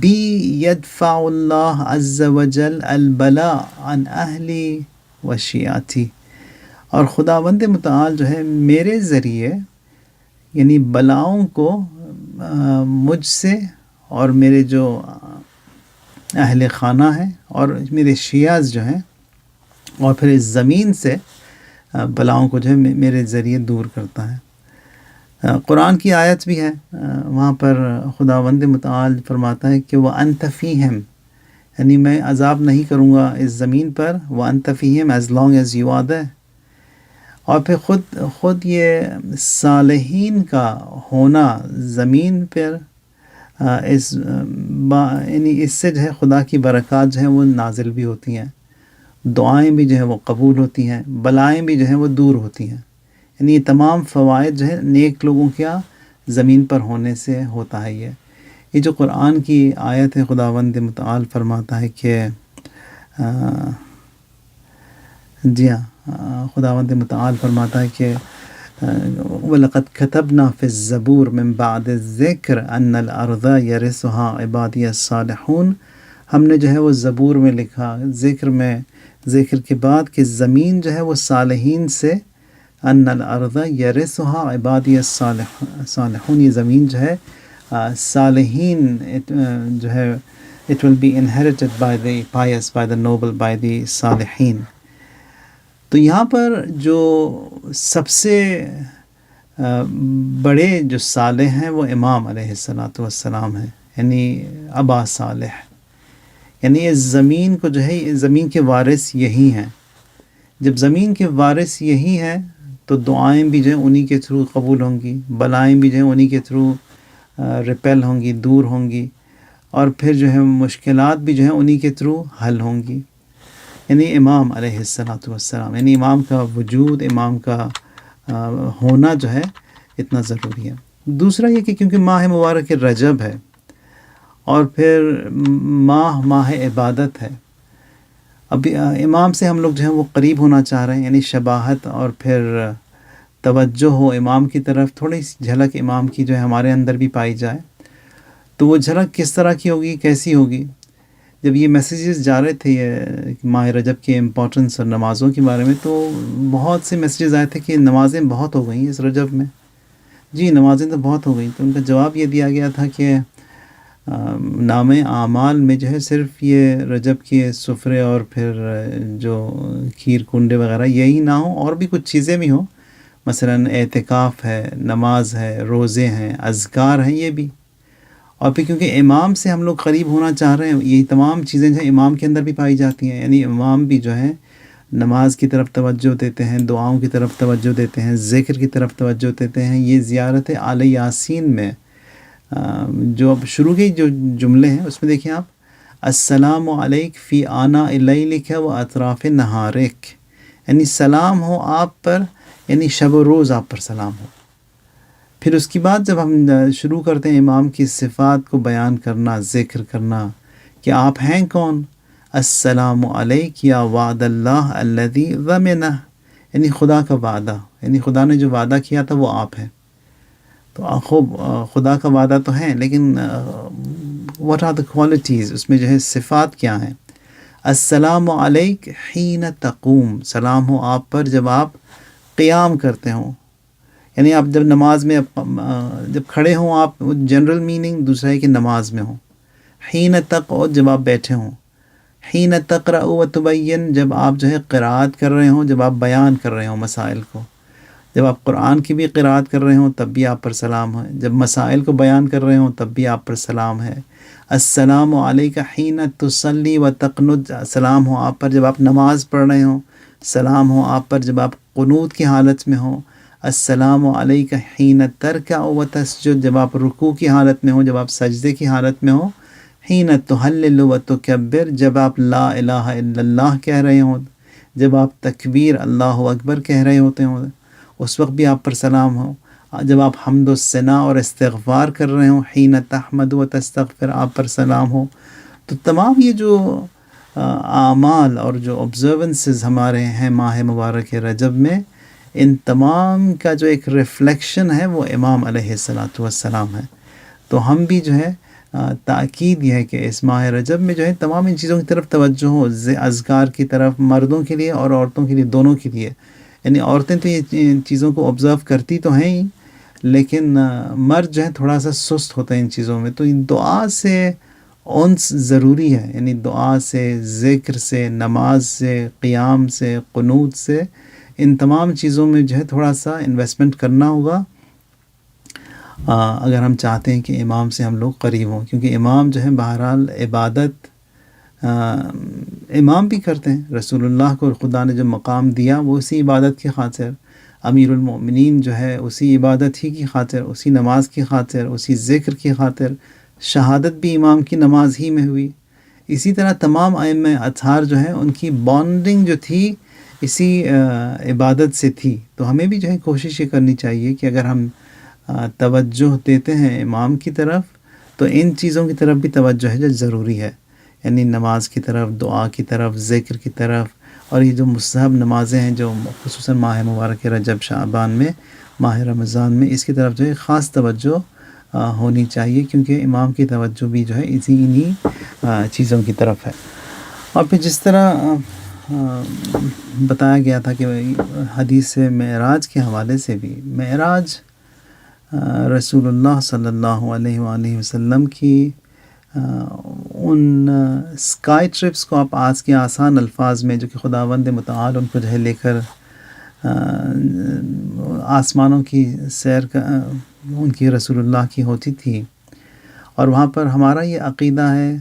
بی یدفع اللہ عز وجل البلاء عن اہلی و شیعتی، اور خداوند متعال جو ہے میرے ذریعے یعنی بلاؤں کو مجھ سے اور میرے جو اہل خانہ ہیں اور میرے شیعز جو ہیں اور پھر اس زمین سے بلاؤں کو جو ہے میرے ذریعے دور کرتا ہے۔ قرآن کی آیت بھی ہے، وہاں پر خداوند متعال فرماتا ہے کہ وَأَنْتَ فِيهِمْ، یعنی میں عذاب نہیں کروں گا اس زمین پر، وَأَنْتَ فِيهِمْ as long as you are there۔ اور پھر خود یہ صالحین کا ہونا زمین پر یعنی اس سے جو ہے خدا کی برکات جو ہیں وہ نازل بھی ہوتی ہیں، دعائیں بھی جو ہے وہ قبول ہوتی ہیں، بلائیں بھی جو ہیں وہ دور ہوتی ہیں، یعنی یہ تمام فوائد جو ہے نیک لوگوں کیا زمین پر ہونے سے ہوتا ہے۔ یہ جو قرآن کی آیت ہے، خداوند متعال فرماتا ہے کہ جی ہاں، خداوند متعال فرماتا ہے کہ وَلَقَدْ كَتَبْنَا فِي الزَّبُورِ مِن بَعْدِ الذِّكْرِ أَنَّ الْأَرْضَ يَرِثُهَا عِبَادِيَ الصَّالِحُونَ، ہم نے جو ہے وہ زبور میں لکھا، ذکر کے بعد کہ زمین جو ہے وہ صالحین سے، أَنَّ الْأَرْضَ يَرِثُهَا عِبَادِيَ الصَّالِحُونَ، یہ زمین جو ہے صالحین جو ہے it will be inherited by the pious, by the noble, by the صالحین۔ تو یہاں پر جو سب سے بڑے جو صالح ہیں وہ امام علیہ الصلاۃ والسلام ہیں، یعنی ابا صالح، یعنی اس زمین کو جو ہے زمین کے وارث یہی ہیں۔ جب زمین کے وارث یہی ہیں تو دعائیں بھی جو ہیں انہی کے تھرو قبول ہوں گی، بلائیں بھی جو ہیں انہی کے تھرو ریپیل ہوں گی، دور ہوں گی، اور پھر جو ہے مشکلات بھی جو ہیں انہی کے تھرو حل ہوں گی۔ یعنی امام علیہ الصلاۃ والسلام، یعنی امام کا وجود، امام کا ہونا جو ہے اتنا ضروری ہے۔ دوسرا یہ کہ کیونکہ ماہ مبارک رجب ہے اور پھر ماہ عبادت ہے، اب امام سے ہم لوگ جو ہیں وہ قریب ہونا چاہ رہے ہیں، یعنی شباہت اور پھر توجہ ہو امام کی طرف، تھوڑی سی جھلک امام کی جو ہے ہمارے اندر بھی پائی جائے، تو وہ جھلک کس طرح کی ہوگی، کیسی ہوگی؟ جب یہ میسیجز جا رہے تھے یہ ماہ رجب کے امپورٹنس اور نمازوں کے بارے میں، تو بہت سے میسیجز آئے تھے کہ نمازیں بہت ہو گئیں اس رجب میں۔ جی نمازیں تو بہت ہو گئیں، تو ان کا جواب یہ دیا گیا تھا کہ نام اعمال میں جو ہے صرف یہ رجب کے سفرے اور پھر جو کھیر کنڈے وغیرہ یہی نہ ہوں، اور بھی کچھ چیزیں بھی ہوں، مثلا اعتکاف ہے، نماز ہے، روزے ہیں، اذکار ہیں، یہ بھی۔ اور پھر کیونکہ امام سے ہم لوگ قریب ہونا چاہ رہے ہیں، یہی تمام چیزیں جو ہیں امام کے اندر بھی پائی جاتی ہیں، یعنی امام بھی جو ہے نماز کی طرف توجہ دیتے ہیں، دعاؤں کی طرف توجہ دیتے ہیں، ذکر کی طرف توجہ دیتے ہیں۔ یہ زیارت آل یاسین میں جو اب شروع کے جو جملے ہیں اس میں دیکھیں آپ، السلام علیک فی آناء اللیل و اطراف نہارک، یعنی سلام ہو آپ پر، یعنی شب و روز آپ پر سلام ہو۔ پھر اس کے بعد جب ہم شروع کرتے ہیں امام کی صفات کو بیان کرنا، ذکر کرنا کہ آپ ہیں کون، السلام علیک یا وعد اللہ الذی ضمنہ، یعنی خدا کا وعدہ، یعنی خدا نے جو وعدہ کیا تھا وہ آپ ہیں۔ تو خوب خدا کا وعدہ تو ہے، لیکن what are the qualities، اس میں جو ہے صفات کیا ہیں؟ السلام علیک حین تقوم، سلام ہو آپ پر جب آپ قیام کرتے ہوں، یعنی آپ جب نماز میں جب کھڑے ہوں آپ، جنرل میننگ دوسرا ہے کہ نماز میں ہوں۔ حین تقعد، جب آپ بیٹھے ہوں۔ حین تقرأ و تبین، جب آپ جو ہے قرأت کر رہے ہوں، جب آپ بیان کر رہے ہوں مسائل کو، جب آپ قرآن کی بھی قرأت کر رہے ہوں تب بھی آپ پر سلام ہے، جب مسائل کو بیان کر رہے ہوں تب بھی آپ پر سلام ہے۔ السلام علیک حین تصلی و تقنت، سلام ہو آپ پر جب آپ نماز پڑھ رہے ہوں، سلام ہو آپ پر جب آپ قنوت کی حالت میں ہوں۔ السلام علیک حین ترکع و تسجد، جب آپ رکوع کی حالت میں ہوں، جب آپ سجدے کی حالت میں ہوں۔ حین تحلل و تکبر، جب آپ لا الہ الا اللہ کہہ رہے ہوں، جب آپ تکبیر اللہ اکبر کہہ رہے ہوتے ہوں اس وقت بھی آپ پر سلام ہو، جب آپ حمد و ثنا اور استغفار کر رہے ہوں، حین تحمد و تستغفر، آپ پر سلام ہو۔ تو تمام یہ جو اعمال اور جو آبزرونسز ہمارے ہیں ماہ مبارک رجب میں، ان تمام کا جو ایک ریفلیکشن ہے وہ امام علیہ الصلاۃ والسلام ہے۔ تو ہم بھی جو ہے تاکید یہ ہے کہ اس ماہ رجب میں جو ہے تمام ان چیزوں کی طرف توجہ ہو، اذکار کی طرف، مردوں کے لیے اور عورتوں کے لیے، دونوں کے لیے۔ یعنی عورتیں تو یہ چیزوں کو آبزرو کرتی تو ہیں ہی، لیکن مرد جو ہے تھوڑا سا سست ہوتا ہے ان چیزوں میں۔ تو ان دعا سے انس ضروری ہے، یعنی دعا سے، ذکر سے، نماز سے، قیام سے، قنوت سے، ان تمام چیزوں میں جو ہے تھوڑا سا انویسٹمنٹ کرنا ہوگا اگر ہم چاہتے ہیں کہ امام سے ہم لوگ قریب ہوں، کیونکہ امام جو ہے بہرحال عبادت امام بھی کرتے ہیں۔ رسول اللہ کو خدا نے جو مقام دیا وہ اسی عبادت کی خاطر، امیر المؤمنین جو ہے اسی عبادت ہی کی خاطر، اسی نماز کی خاطر، اسی ذکر کی خاطر، شہادت بھی امام کی نماز ہی میں ہوئی۔ اسی طرح تمام ائمہ اطہار جو ہیں ان کی بانڈنگ جو تھی اسی عبادت سے تھی۔ تو ہمیں بھی جو ہے کوشش یہ کرنی چاہیے کہ اگر ہم توجہ دیتے ہیں امام کی طرف تو ان چیزوں کی طرف بھی توجہ ہے جو ضروری ہے، یعنی نماز کی طرف، دعا کی طرف، ذکر کی طرف، اور یہ جو مستحب نمازیں ہیں جو خصوصاً ماہ مبارک رجب، شعبان میں، ماہ رمضان میں، اس کی طرف جو ہے خاص توجہ ہونی چاہیے، کیونکہ امام کی توجہ بھی جو ہے انہی چیزوں کی طرف ہے۔ اور پھر جس طرح بتایا گیا تھا کہ حدیث معراج کے حوالے سے بھی، معراج رسول اللہ صلی اللہ علیہ وآلہ وسلم کی ان اسکائی ٹرپس کو آپ آج کے آسان الفاظ میں، جو کہ خداوند متعال ان کو جو ہے لے کر آسمانوں کی سیر ان کی رسول اللہ کی ہوتی تھی، اور وہاں پر ہمارا یہ عقیدہ ہے،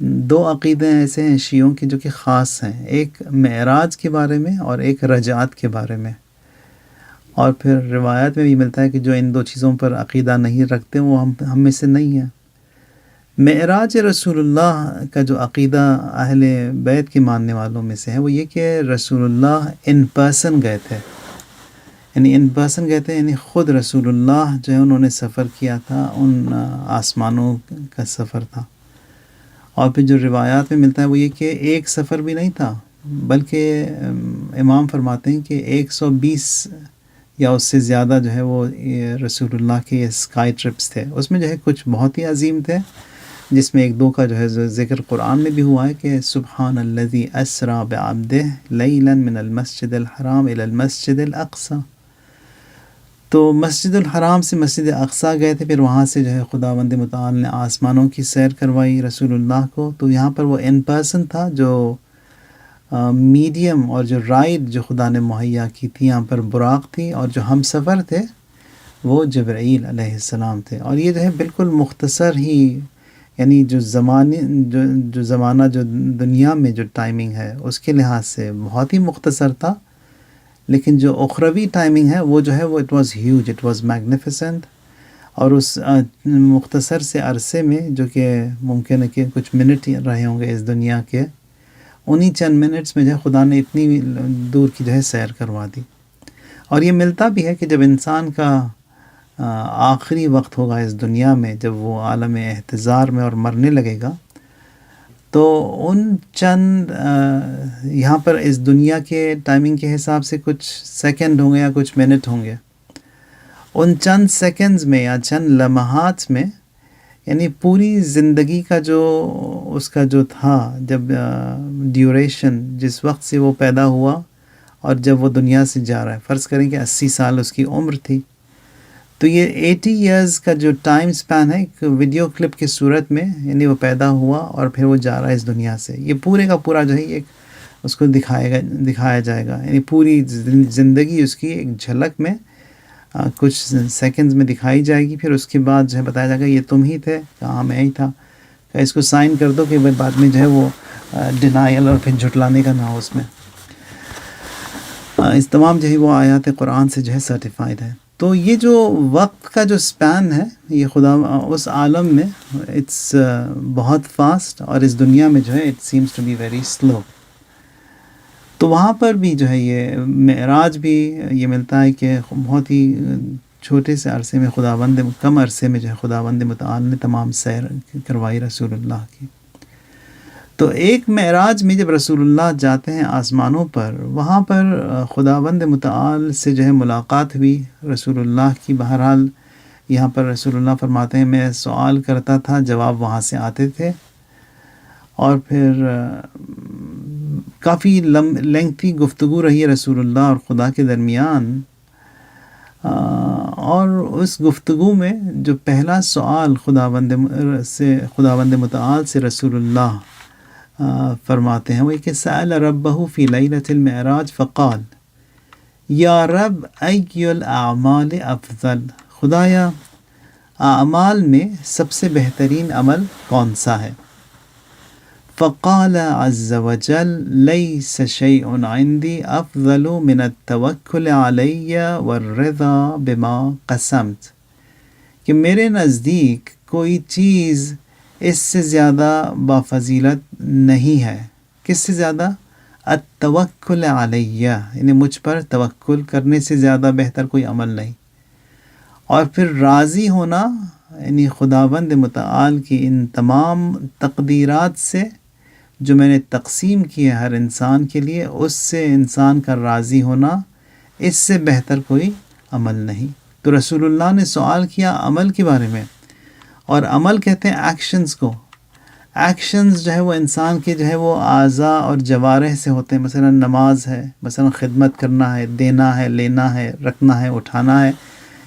دو عقیدے ایسے ہیں شیعوں کے جو کہ خاص ہیں، ایک معراج کے بارے میں اور ایک رجعت کے بارے میں۔ اور پھر روایات میں بھی ملتا ہے کہ جو ان دو چیزوں پر عقیدہ نہیں رکھتے وہ ہم میں سے نہیں ہیں۔ معراج رسول اللہ کا جو عقیدہ اہل بیت کے ماننے والوں میں سے ہے وہ یہ کہ رسول اللہ ان پرسن گئے تھے، یعنی ان پرسن گئے تھے، یعنی خود رسول اللہ جو ہے انہوں نے سفر کیا تھا، ان آسمانوں کا سفر تھا۔ اور پھر جو روایات میں ملتا ہے وہ یہ کہ ایک سفر بھی نہیں تھا، بلکہ امام فرماتے ہیں کہ 120 یا اس سے زیادہ جو ہے وہ رسول اللہ کے یہ اسکائی ٹرپس تھے۔ اس میں جو ہے کچھ بہت ہی عظیم تھے، جس میں ایک دو کا جو ہے ذکر قرآن میں بھی ہوا ہے کہ سبحان الذی اسری بعبدہ لیلا من المسجد الحرام الی المسجد الاقصی۔ تو مسجد الحرام سے مسجد اقصیٰ گئے تھے، پھر وہاں سے جو ہے خداوند متعال نے آسمانوں کی سیر کروائی رسول اللہ کو۔ تو یہاں پر وہ ان پرسن تھا، جو میڈیم اور جو رائڈ جو خدا نے مہیا کی تھی، یہاں پر براق تھی، اور جو ہم سفر تھے وہ جبرائیل علیہ السلام تھے۔ اور یہ جو ہے بالکل مختصر ہی، یعنی جو زمانہ جو دنیا میں جو ٹائمنگ ہے اس کے لحاظ سے بہت ہی مختصر تھا، لیکن جو اخروی ٹائمنگ ہے وہ جو ہے وہ it was huge, it was magnificent. اور اس مختصر سے عرصے میں جو کہ ممکن ہے کہ کچھ منٹ رہے ہوں گے اس دنیا کے، انہی چند منٹس میں جو ہے خدا نے اتنی دور کی جو ہے سیر کروا دی۔ اور یہ ملتا بھی ہے کہ جب انسان کا آخری وقت ہوگا اس دنیا میں، جب وہ عالم احتضار میں اور مرنے لگے گا، تو ان چند یہاں پر اس دنیا کے ٹائمنگ کے حساب سے کچھ سیکنڈ ہوں گے یا کچھ منٹ ہوں گے، ان چند سیکنڈز میں یا چند لمحات میں، یعنی پوری زندگی کا جو اس کا جو تھا، جب ڈیوریشن جس وقت سے وہ پیدا ہوا اور جب وہ دنیا سے جا رہا ہے، فرض کریں کہ 80 سال اس کی عمر تھی، تو یہ 80 ایئرز کا جو ٹائم سپین ہے ایک ویڈیو کلپ کی صورت میں، یعنی وہ پیدا ہوا اور پھر وہ جا رہا ہے اس دنیا سے، یہ پورے کا پورا جو ہے ایک اس کو دکھایا جائے گا، یعنی پوری زندگی اس کی ایک جھلک میں کچھ سیکنڈز میں دکھائی جائے گی۔ پھر اس کے بعد جو ہے بتایا جائے گا یہ تم ہی تھے، کہاں میں ہی تھا، کہ اس کو سائن کر دو کہ بعد میں جو ہے وہ ڈینائل اور پھر جھٹلانے کا نہ ہو اس میں۔ اس تمام جو ہے وہ آیات قرآن سے جو ہے سرٹیفائڈ ہے۔ تو یہ جو وقت کا جو سپین ہے یہ خدا اس عالم میں اٹس بہت فاسٹ، اور اس دنیا میں جو ہے it seems to be very slow. تو وہاں پر بھی جو ہے یہ معراج بھی یہ ملتا ہے کہ بہت ہی چھوٹے سے عرصے میں کم عرصے میں جو ہے خداوند متعال نے تمام سیر کروائی رسول اللہ کی. تو ایک معراج میں جب رسول اللہ جاتے ہیں آسمانوں پر، وہاں پر خداوند متعال سے جو ہے ملاقات ہوئی رسول اللہ کی. بہرحال یہاں پر رسول اللہ فرماتے ہیں میں سوال کرتا تھا، جواب وہاں سے آتے تھے، اور پھر کافی لینگتھی گفتگو رہی رسول اللہ اور خدا کے درمیان. اور اس گفتگو میں جو پہلا سوال خداوند متعال سے رسول اللہ فرماتے ہیں وہ کہ سأل ربہ فی لیلۃ المعراج فقال یا رب ای الاعمال افضل، خدایا اعمال میں سب سے بہترین عمل کون سا ہے؟ فقال عز وجل لیس شیء عندی افضل من التوکل علی والرضا بما قسمت، کہ میرے نزدیک کوئی چیز اس سے زیادہ بافضیلت نہیں ہے. کس سے زیادہ؟ التوکل علی، یعنی مجھ پر توکل کرنے سے زیادہ بہتر کوئی عمل نہیں. اور پھر راضی ہونا، یعنی خداوند متعال کی ان تمام تقدیرات سے جو میں نے تقسیم کی ہے ہر انسان کے لیے، اس سے انسان کا راضی ہونا، اس سے بہتر کوئی عمل نہیں. تو رسول اللہ نے سوال کیا عمل کے بارے میں، اور عمل کہتے ہیں ایکشنز کو. ایکشنز جو ہے وہ انسان کے جو ہے وہ اعضاء اور جوارح سے ہوتے ہیں. مثلا نماز ہے، مثلا خدمت کرنا ہے، دینا ہے، لینا ہے، رکھنا ہے، اٹھانا ہے،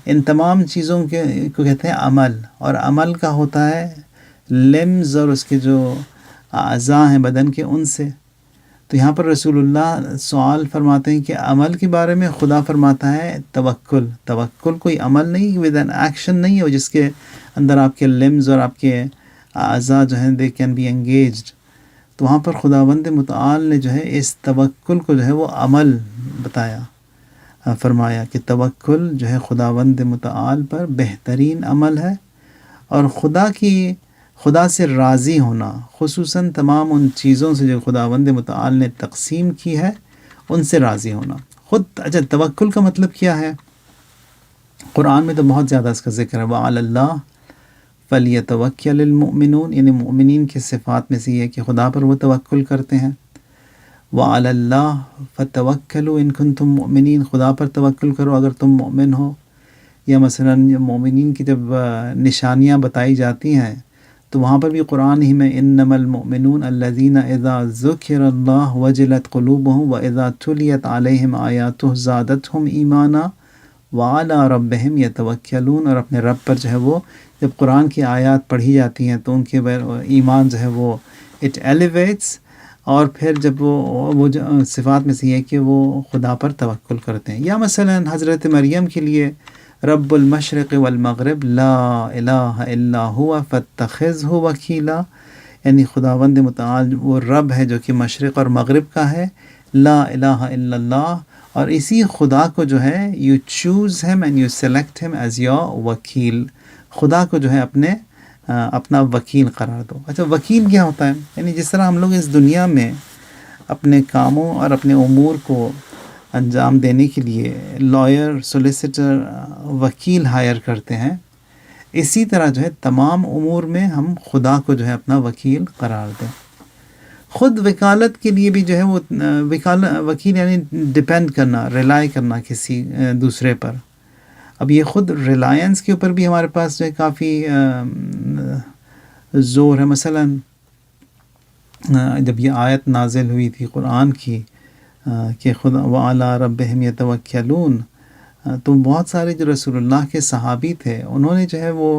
ان تمام چیزوں کو کہتے ہیں عمل. اور عمل کا ہوتا ہے لمز اور اس کے جو اعضاء ہیں بدن کے، ان سے. تو یہاں پر رسول اللہ سوال فرماتے ہیں کہ عمل کے بارے میں، خدا فرماتا ہے توکل. توکل کوئی عمل نہیں، ود این ایکشن نہیں ہے جس کے اندر آپ کے لمز اور آپ کے اعضاء جو ہیں دے کین بی انگیجڈ. تو وہاں پر خداوند متعال نے جو ہے اس توکل کو جو ہے وہ عمل بتایا، فرمایا کہ توکل جو ہے خداوند متعال پر بہترین عمل ہے. اور خدا سے راضی ہونا، خصوصاً تمام ان چیزوں سے جو خداوند متعال نے تقسیم کی ہے ان سے راضی ہونا. اچھا توکل کا مطلب کیا ہے؟ قرآن میں تو بہت زیادہ اس کا ذکر ہے. وعلی اللہ فلیتوکل المؤمنون، یعنی مؤمنین کی صفات میں سے یہ ہے کہ خدا پر وہ توکل کرتے ہیں. وعلی اللہ فتوکلوا ان کنتم مؤمنین، خدا پر توکل کرو اگر تم مؤمن ہو. یا مثلا مومنین کی جب نشانیاں بتائی جاتی ہیں تو وہاں پر بھی قرآن ہی میں انما المؤمنون الذین اذا ذکر اللہ وجلت قلوبهم واذا تلیت علیہم آیاتہ زادتہم ایمانا وعلی ربہم یتوکلون، اور اپنے رب پر جو ہے وہ جب قرآن کی آیات پڑھی جاتی ہیں تو ان کے ایمان جو ہے وہ اٹ ایلیویٹس. اور پھر جب وہ صفات میں سے یہ کہ وہ خدا پر توکل کرتے ہیں. یا مثلا حضرت مریم کے لیے رب المشرق والمغرب لا الہ الا ہوا فاتخذہ وکیلا، یعنی خداوند متعال وہ رب ہے جو کہ مشرق اور مغرب کا ہے، لا الہ الا اللہ. اور اسی خدا کو جو ہے یو چوز ہم اینڈ یو سلیکٹ ہم ایز یور وکیل، خدا کو جو ہے اپنا وکیل قرار دو. اچھا وکیل کیا ہوتا ہے؟ یعنی جس طرح ہم لوگ اس دنیا میں اپنے کاموں اور اپنے امور کو انجام دینے کے لیے لائر، سولیسیٹر، وکیل ہائر کرتے ہیں، اسی طرح جو ہے تمام امور میں ہم خدا کو جو ہے اپنا وکیل قرار دیں. خود وکالت کے لیے بھی جو ہے وہ وکیل یعنی ڈپینڈ کرنا، ریلائی کرنا کسی دوسرے پر. اب یہ خود ریلائنس کے اوپر بھی ہمارے پاس جو ہے کافی زور ہے. مثلا جب یہ آیت نازل ہوئی تھی قرآن کی کہ خدا وعلی ربہم یتوکلون، تو بہت سارے جو رسول اللہ کے صحابی تھے انہوں نے جو ہے وہ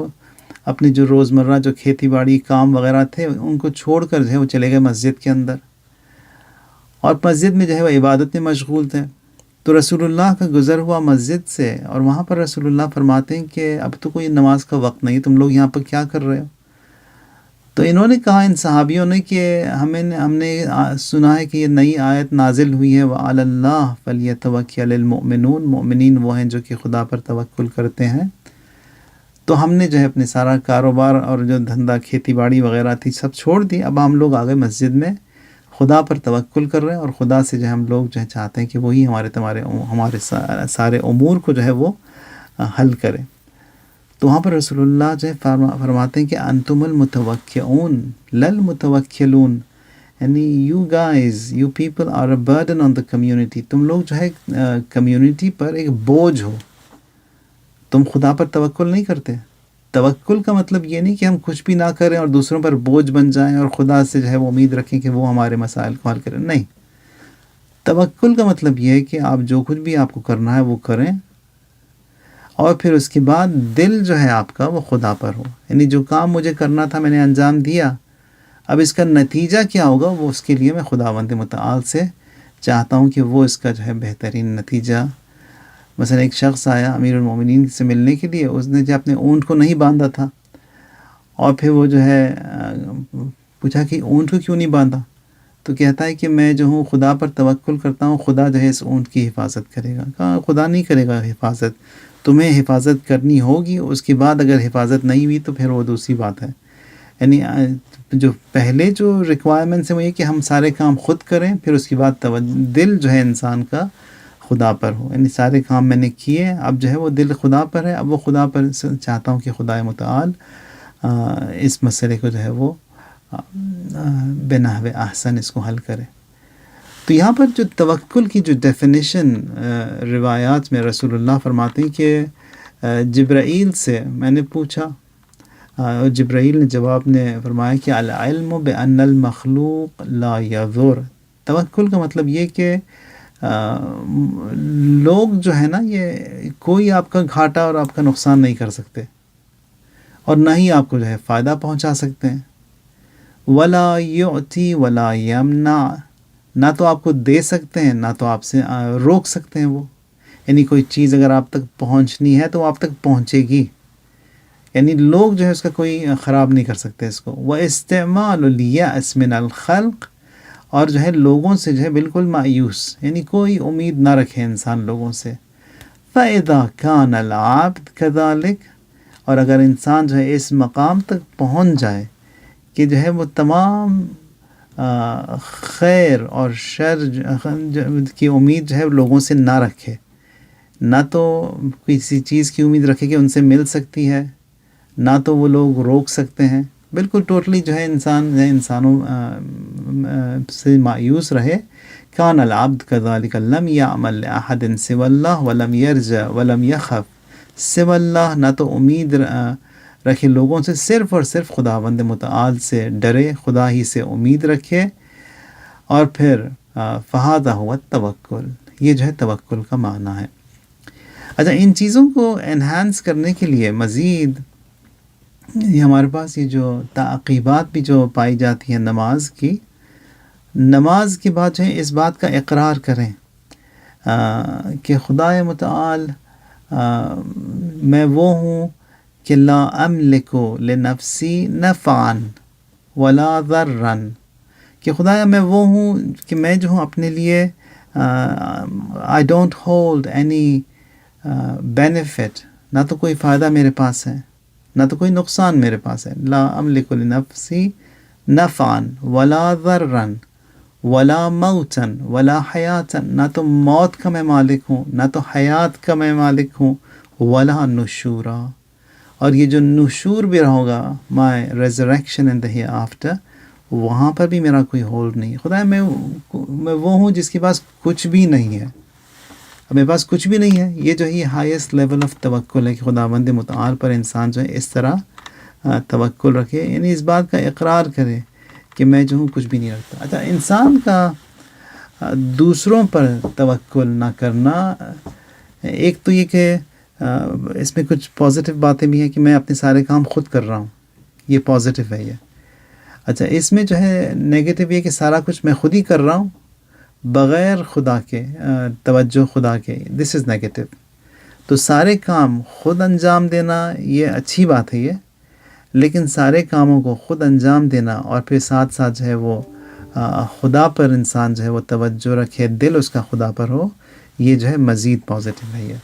اپنے جو روزمرہ جو کھیتی باڑی کام وغیرہ تھے ان کو چھوڑ کر جو ہے وہ چلے گئے مسجد کے اندر، اور مسجد میں جو ہے وہ عبادت میں مشغول تھے. تو رسول اللہ کا گزر ہوا مسجد سے، اور وہاں پر رسول اللہ فرماتے ہیں کہ اب تو کوئی نماز کا وقت نہیں، تم لوگ یہاں پر کیا کر رہے ہو؟ تو انہوں نے کہا ان صحابیوں نے کہ ہم نے سنا ہے کہ یہ نئی آیت نازل ہوئی ہے وَعَلَى اللَّهِ فَلْيَتَوَكَّلِ الْمُؤْمِنُونَ، مومنین وہ ہیں جو کہ خدا پر توکل کرتے ہیں۔ تو ہم نے جو ہے اپنے سارا کاروبار اور جو دھندا کھیتی باڑی وغیرہ تھی سب چھوڑ دی، اب ہم لوگ آگے مسجد میں خدا پر توکل کر رہے ہیں، اور خدا سے جو ہے ہم لوگ جو ہے چاہتے ہیں کہ وہی ہمارے سارے امور کو جو ہے وہ حل کرے۔ تو وہاں پر رسول اللہ جو ہے فرماتے ہیں کہ انتم المتوکئون للمتوکلون، یعنی you people are a burden on the community, تم لوگ جو ہے کمیونٹی پر ایک بوجھ ہو، تم خدا پر توکل نہیں کرتے۔ توکل کا مطلب یہ نہیں کہ ہم کچھ بھی نہ کریں اور دوسروں پر بوجھ بن جائیں اور خدا سے جو ہے وہ امید رکھیں کہ وہ ہمارے مسائل کو حل کریں، نہیں۔ توکل کا مطلب یہ ہے کہ آپ جو کچھ بھی آپ کو کرنا ہے وہ کریں، اور پھر اس کے بعد دل جو ہے آپ کا وہ خدا پر ہو، یعنی جو کام مجھے کرنا تھا میں نے انجام دیا، اب اس کا نتیجہ کیا ہوگا وہ اس کے لیے میں خداوند متعال سے چاہتا ہوں کہ وہ اس کا جو ہے بہترین نتیجہ۔ مثلا ایک شخص آیا امیر المومنین سے ملنے کے لیے، اس نے جو اپنے اونٹ کو نہیں باندھا تھا، اور پھر وہ جو ہے پوچھا کہ اونٹ کو کیوں نہیں باندھا، تو کہتا ہے کہ میں جو ہوں خدا پر توکل کرتا ہوں، خدا جو ہے اس اونٹ کی حفاظت کرے گا۔ کہا خدا نہیں کرے گا حفاظت، تمہیں حفاظت کرنی ہوگی، اس کے بعد اگر حفاظت نہیں ہوئی تو پھر وہ دوسری بات ہے۔ یعنی جو پہلے جو ریکوائرمنٹس ہیں وہ یہ کہ ہم سارے کام خود کریں، پھر اس کے بعد دل جو ہے انسان کا خدا پر ہو، یعنی سارے کام میں نے کیے، اب جو ہے وہ دل خدا پر ہے، اب وہ خدا پر چاہتا ہوں کہ خدا متعال اس مسئلے کو جو ہے وہ بنحو احسن اس کو حل کرے۔ تو یہاں پر جو توکل کی جو ڈیفینیشن روایات میں رسول اللہ فرماتے ہیں کہ جبرائیل سے میں نے پوچھا، جبرائیل نے جواب نے فرمایا کہ العلم بأن المخلوق لا یضر۔ توکل کا مطلب یہ کہ لوگ جو ہے نا یہ کوئی آپ کا گھاٹا اور آپ کا نقصان نہیں کر سکتے، اور نہ ہی آپ کو جو ہے فائدہ پہنچا سکتے ہیں۔ ولا یعطی ولا یمنع، نہ تو آپ کو دے سکتے ہیں نہ تو آپ سے روک سکتے ہیں وہ، یعنی کوئی چیز اگر آپ تک پہنچنی ہے تو آپ تک پہنچے گی، یعنی لوگ جو ہے اس کا کوئی خراب نہیں کر سکتے اس کو۔ وَإِسْتِعْمَالُ الْيَأْسِ مِنَ الْخَلْقِ، اور جو ہے لوگوں سے جو ہے بالکل مایوس، یعنی کوئی امید نہ رکھے انسان لوگوں سے۔ فَإِذَا كَانَ الْعَبْدُ كَذَلِكَ، اور اگر انسان جو ہے اس مقام تک پہنچ جائے کہ جو ہے وہ تمام خیر اور شر کی امید جو ہے لوگوں سے نہ رکھے، نہ تو کسی چیز کی امید رکھے کہ ان سے مل سکتی ہے، نہ تو وہ لوگ روک سکتے ہیں، بالکل ٹوٹلی جو ہے انسانوں سے مایوس رہے۔ کان العبد كذلك لم يعمل لأحد سوى الله ولم يرجع ولم يخف سوى الله، نہ تو امید رکھے لوگوں سے، صرف اور صرف خداوند متعال سے ڈرے، خدا ہی سے امید رکھے، اور پھر فہذا هو التوکل، یہ جو ہے توکل کا معنی ہے۔ اچھا، ان چیزوں کو انہانس کرنے کے لیے مزید یہ ہمارے پاس یہ جو تعقیبات بھی جو پائی جاتی ہیں نماز کی، نماز کے بعد جو ہے اس بات کا اقرار کریں کہ خدا متعال میں وہ ہوں کہ لا املک لنفسی نفعا ولا ضرا، کہ خدایا میں وہ ہوں کہ میں جو ہوں اپنے لیے I don't hold any benefit، نہ تو کوئی فائدہ میرے پاس ہے نہ تو کوئی نقصان میرے پاس ہے۔ لا املک لنفسی نفعا ولا ضرا ولا موتا ولا حیاتا، نہ تو موت کا میں مالک ہوں نہ تو حیات کا میں مالک ہوں، ولا نشورا، اور یہ جو نشور بھی ہوگا my resurrection in the hereafter، وہاں پر بھی میرا کوئی ہولڈ نہیں۔ خدا میں وہ ہوں جس کے پاس کچھ بھی نہیں ہے، اب میرے پاس کچھ بھی نہیں ہے۔ یہ جو ہے یہ ہائیسٹ لیول آف توکل ہے کہ خداوند متعال پر انسان جو ہے اس طرح توکل رکھے، یعنی اس بات کا اقرار کرے کہ میں جو ہوں کچھ بھی نہیں رکھتا۔ اچھا، انسان کا دوسروں پر توکل نہ کرنا، ایک تو یہ کہ اس میں کچھ پازیٹیو باتیں بھی ہیں کہ میں اپنے سارے کام خود کر رہا ہوں، یہ پازیٹیو ہے یہ۔ اچھا، اس میں جو ہے نیگیٹو یہ کہ سارا کچھ میں خود ہی کر رہا ہوں بغیر خدا کے توجہ خدا کے، دس از نیگیٹو۔ تو سارے کام خود انجام دینا یہ اچھی بات ہے یہ، لیکن سارے کاموں کو خود انجام دینا اور پھر ساتھ ساتھ جو ہے وہ خدا پر انسان جو ہے وہ توجہ رکھے، دل اس کا خدا پر ہو، یہ جو ہے مزید پازیٹیو ہے یہ۔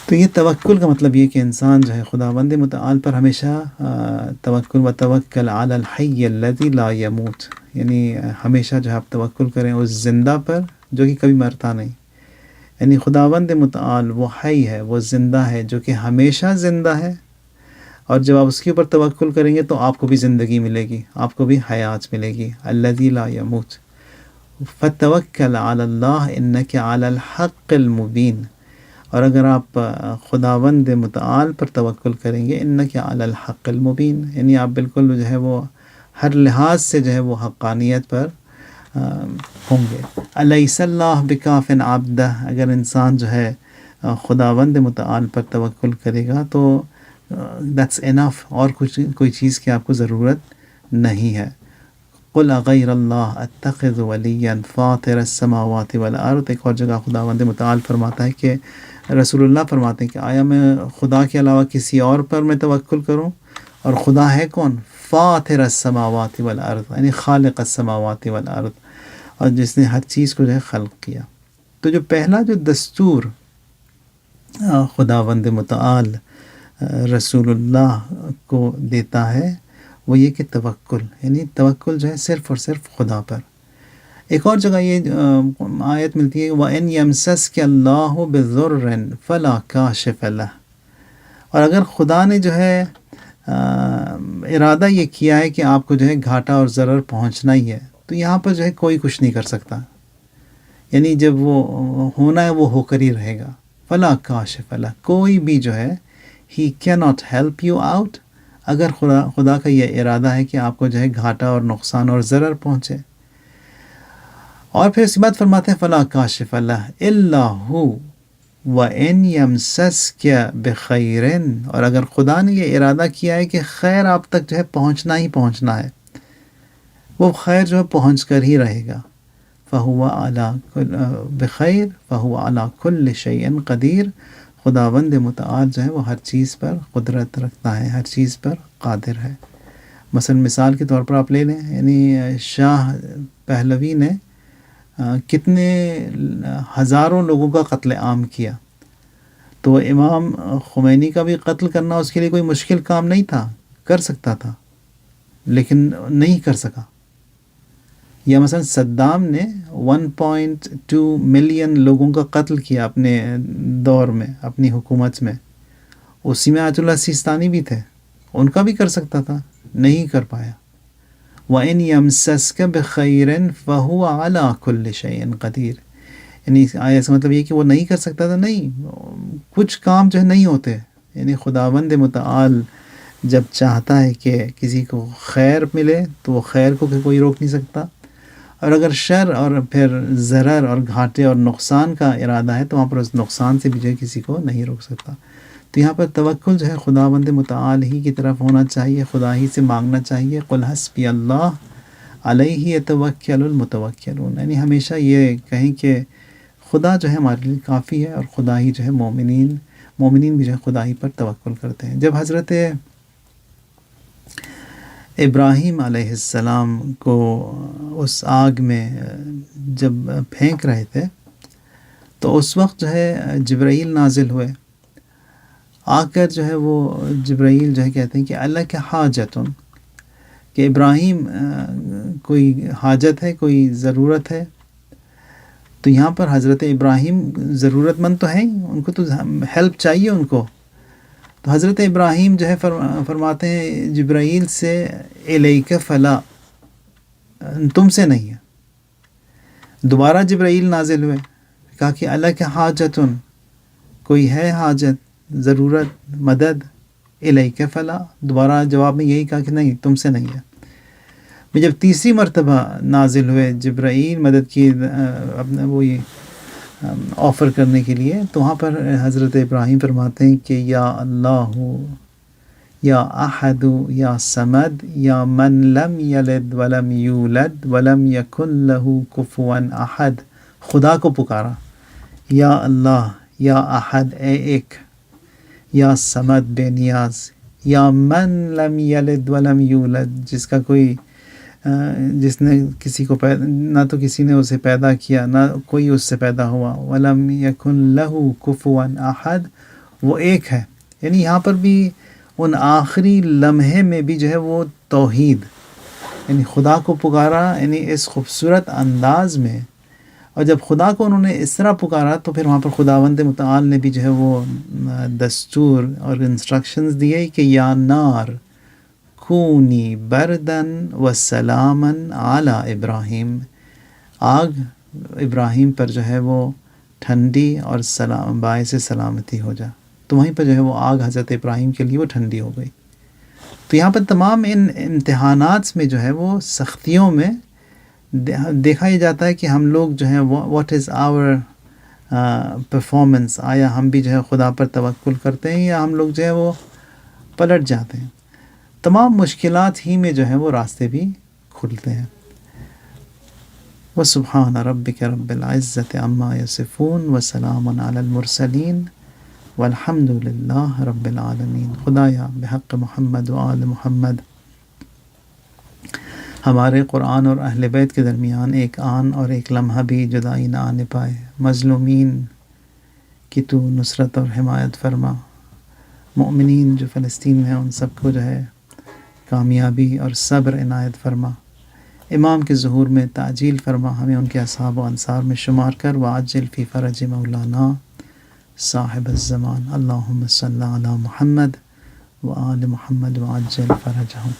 تو یہ توکل کا مطلب یہ کہ انسان جو ہے خداوند متعال پر ہمیشہ توکل، وتوکل علی الحی الذی لا یموت، یعنی ہمیشہ جو ہے آپ توکل کریں اس زندہ پر جو کہ کبھی مرتا نہیں۔ یعنی خداوند متعال وہ حی ہے، وہ زندہ ہے جو کہ ہمیشہ زندہ ہے، اور جب آپ اس کے اوپر توکل کریں گے تو آپ کو بھی زندگی ملے گی، آپ کو بھی حیات ملے گی۔ الذی لا یموت فتوکل علی اللہ انک علی الحق المبین، اور اگر آپ خداوند متعال پر توکل کریں گے انک علی الحق المبین، یعنی آپ بالکل جو ہے وہ ہر لحاظ سے جو ہے وہ حقانیت پر ہوں گے۔ الیس اللہ بکاف عبدہ، اگر انسان جو ہے خداوند متعال پر توکل کرے گا تو دیٹس انف، اور کچھ کوئی چیز کی آپ کو ضرورت نہیں ہے۔ قل اغیر اللہ اتخذ ولیا فاطر السماوات والارض، ایک اور جگہ خداوند متعال فرماتا ہے کہ رسول اللہ فرماتے ہیں کہ آیا میں خدا کے علاوہ کسی اور پر میں توکل کروں؟ اور خدا ہے کون؟ فاطر السماوات والارض، یعنی خالق السماوات والارض، اور جس نے ہر چیز کو جو ہے خلق کیا۔ تو جو پہلا جو دستور خداوند متعال رسول اللہ کو دیتا ہے وہ یہ کہ توکل، یعنی توکل جو ہے صرف اور صرف خدا پر۔ ایک اور جگہ یہ آیت ملتی ہے وَإِنْ يَمْسَسْكَ اللَّهُ بِضُرٍّ فَلَا كَاشِفَ لَهُ، اور اگر خدا نے جو ہے ارادہ یہ کیا ہے کہ آپ کو جو ہے گھاٹا اور ضرر پہنچنا ہی ہے، تو یہاں پر جو ہے کوئی کچھ نہیں کر سکتا، یعنی جب وہ ہونا ہے وہ ہو کر ہی رہے گا۔ فَلَا كَاشِفَ لَهُ، کوئی بھی جو ہے He cannot help you out، اگر خدا کا یہ ارادہ ہے کہ آپ کو جو ہے گھاٹا اور نقصان اور ضرر پہنچے۔ اور پھر اس کے بعد فرماتے ہیں فَلَا كَاشِفَ لَهُ إِلَّا هُوَ وَإِنْ يَمْسَسْكَ بِخَيْرٍ، اور اگر خدا نے یہ ارادہ کیا ہے کہ خیر آپ تک جو ہے پہنچنا ہی پہنچنا ہے، وہ خیر جو ہے پہنچ کر ہی رہے گا۔ فَهُوَ عَلَى بِخَيْرٍ فَهُوَ عَلَى كُلِّ شَيْءٍ قَدِيرٌ، خداوند متعال جو ہے وہ ہر چیز پر قدرت رکھتا ہے، ہر چیز پر قادر ہے۔ مثلا مثال کے طور پر آپ لے لیں، یعنی شاہ پہلوی نے کتنے ہزاروں لوگوں کا قتل عام کیا، تو امام خمینی کا بھی قتل کرنا اس کے لیے کوئی مشکل کام نہیں تھا، کر سکتا تھا لیکن نہیں کر سکا۔ یا مثلا صدام نے 1.2 ملین لوگوں کا قتل کیا اپنے دور میں، اپنی حکومت میں، اسی میں آیت اللہ سیستانی بھی تھے، ان کا بھی کر سکتا تھا، نہیں کر پایا۔ وَإِنْ يَمْسَسْكَ بِخَيْرٍ فَهُوَ عَلَى كُلِّ شَيْءٍ قَدِيرٌ، یعنی آیت سے مطلب یہ کہ وہ نہیں کر سکتا تھا، نہیں، کچھ کام جو ہے نہیں ہوتے، یعنی خداوند متعال جب چاہتا ہے کہ کسی کو خیر ملے تو وہ خیر کو کوئی روک نہیں سکتا، اور اگر شر اور پھر ضرر اور گھاٹے اور نقصان کا ارادہ ہے تو وہاں پر اس نقصان سے بھی جو ہے کسی کو نہیں روک سکتا۔ تو یہاں پر توکل جو ہے خداوند متعال ہی کی طرف ہونا چاہیے، خدا ہی سے مانگنا چاہیے۔ قُلْ حَسْبِيَ اللَّهُ عَلَيْهِ يَتَوَكَّلُ الْمُتَوَكِّلُونَ، یعنی ہمیشہ یہ کہیں کہ خدا جو ہے ہمارے لیے کافی ہے، اور خدا ہی جو ہے مومنین بھی جو ہے خدا ہی پر توکل کرتے ہیں۔ جب حضرت ابراہیم علیہ السلام کو اس آگ میں جب پھینک رہے تھے تو اس وقت جو ہے جبرائیل نازل ہوئے، آ کر جو ہے وہ جبرائیل جو ہے کہتے ہیں کہ اللہ کے حاجتن، کہ ابراہیم کوئی حاجت ہے، کوئی ضرورت ہے؟ تو یہاں پر حضرت ابراہیم ضرورت مند تو ہیں، ان کو تو ہیلپ چاہیے ان کو، تو حضرت ابراہیم جو ہے فرماتے ہیں جبرائیل سے الیک فلا، تم سے نہیں ہے۔ دوبارہ جبرائیل نازل ہوئے، کہا کہ اللہ کے حاجتن، کوئی ہے حاجت، ضرورت، مدد، الیک فلا، دوبارہ جواب میں یہی کہا کہ نہیں، تم سے نہیں ہے۔ جب تیسری مرتبہ نازل ہوئے جبرائیل مدد کی اپنا وہ یہ آفر کرنے کے لیے، تو وہاں پر حضرت ابراہیم فرماتے ہیں کہ یا اللہ، یا احد، یا سمد، یا من لم یلد ولم یولد ولم یکن لہ کفوا احد، خدا کو پکارا، یا اللہ، یا احد، اے ایک، یا سمد، بے نیاز، یا من لم یلد ولم یولد، جس کا کوئی جس نے کسی کو نہ تو کسی نے اسے پیدا کیا نہ کوئی اس سے پیدا ہوا، ولم یکن لہ کفوا احد، وہ ایک ہے. یعنی یہاں پر بھی ان آخری لمحے میں بھی جو ہے وہ توحید، یعنی خدا کو پکارا، یعنی اس خوبصورت انداز میں. اور جب خدا کو انہوں نے اس طرح پکارا تو پھر وہاں پر خداوند متعال نے بھی جو ہے وہ دستور اور انسٹرکشنز دیے کہ یا نار کونی بردن و سلامن علی ابراہیم، آگ ابراہیم پر جو ہے وہ ٹھنڈی اور باعث سلامتی ہو جا. تو وہیں پر جو ہے وہ آگ حضرت ابراہیم کے لیے وہ ٹھنڈی ہو گئی. تو یہاں پر تمام ان امتحانات میں جو ہے وہ سختیوں میں دیکھا یہ جاتا ہے کہ ہم لوگ جو ہیں واٹ از آور پرفارمنس، آیا ہم بھی جو ہے خدا پر توکل کرتے ہیں یا ہم لوگ جو ہے وہ پلٹ جاتے ہیں. تمام مشکلات ہی میں جو ہے وہ راستے بھی کھلتے ہیں. وسبحان ربک رب العزت عما یصفون وسلام علی المرسلین والحمد للہ رب العالمین. خدایا بحق محمد و آل محمد ہمارے قرآن اور اہل بیت کے درمیان ایک آن اور ایک لمحہ بھی جدائی نہ آنے پائے. مظلومین کی تو نصرت اور حمایت فرما، مؤمنین جو فلسطین میں ہیں ان سب کو جو ہے کامیابی اور صبر عنایت فرما. امام کے ظہور میں تعجیل فرما، ہمیں ان کے اصحاب و انصار میں شمار کر. وعجل فی فرج مولانا صاحب الزمان. اللہم صلی علی محمد و آل محمد وعجل فرجہم.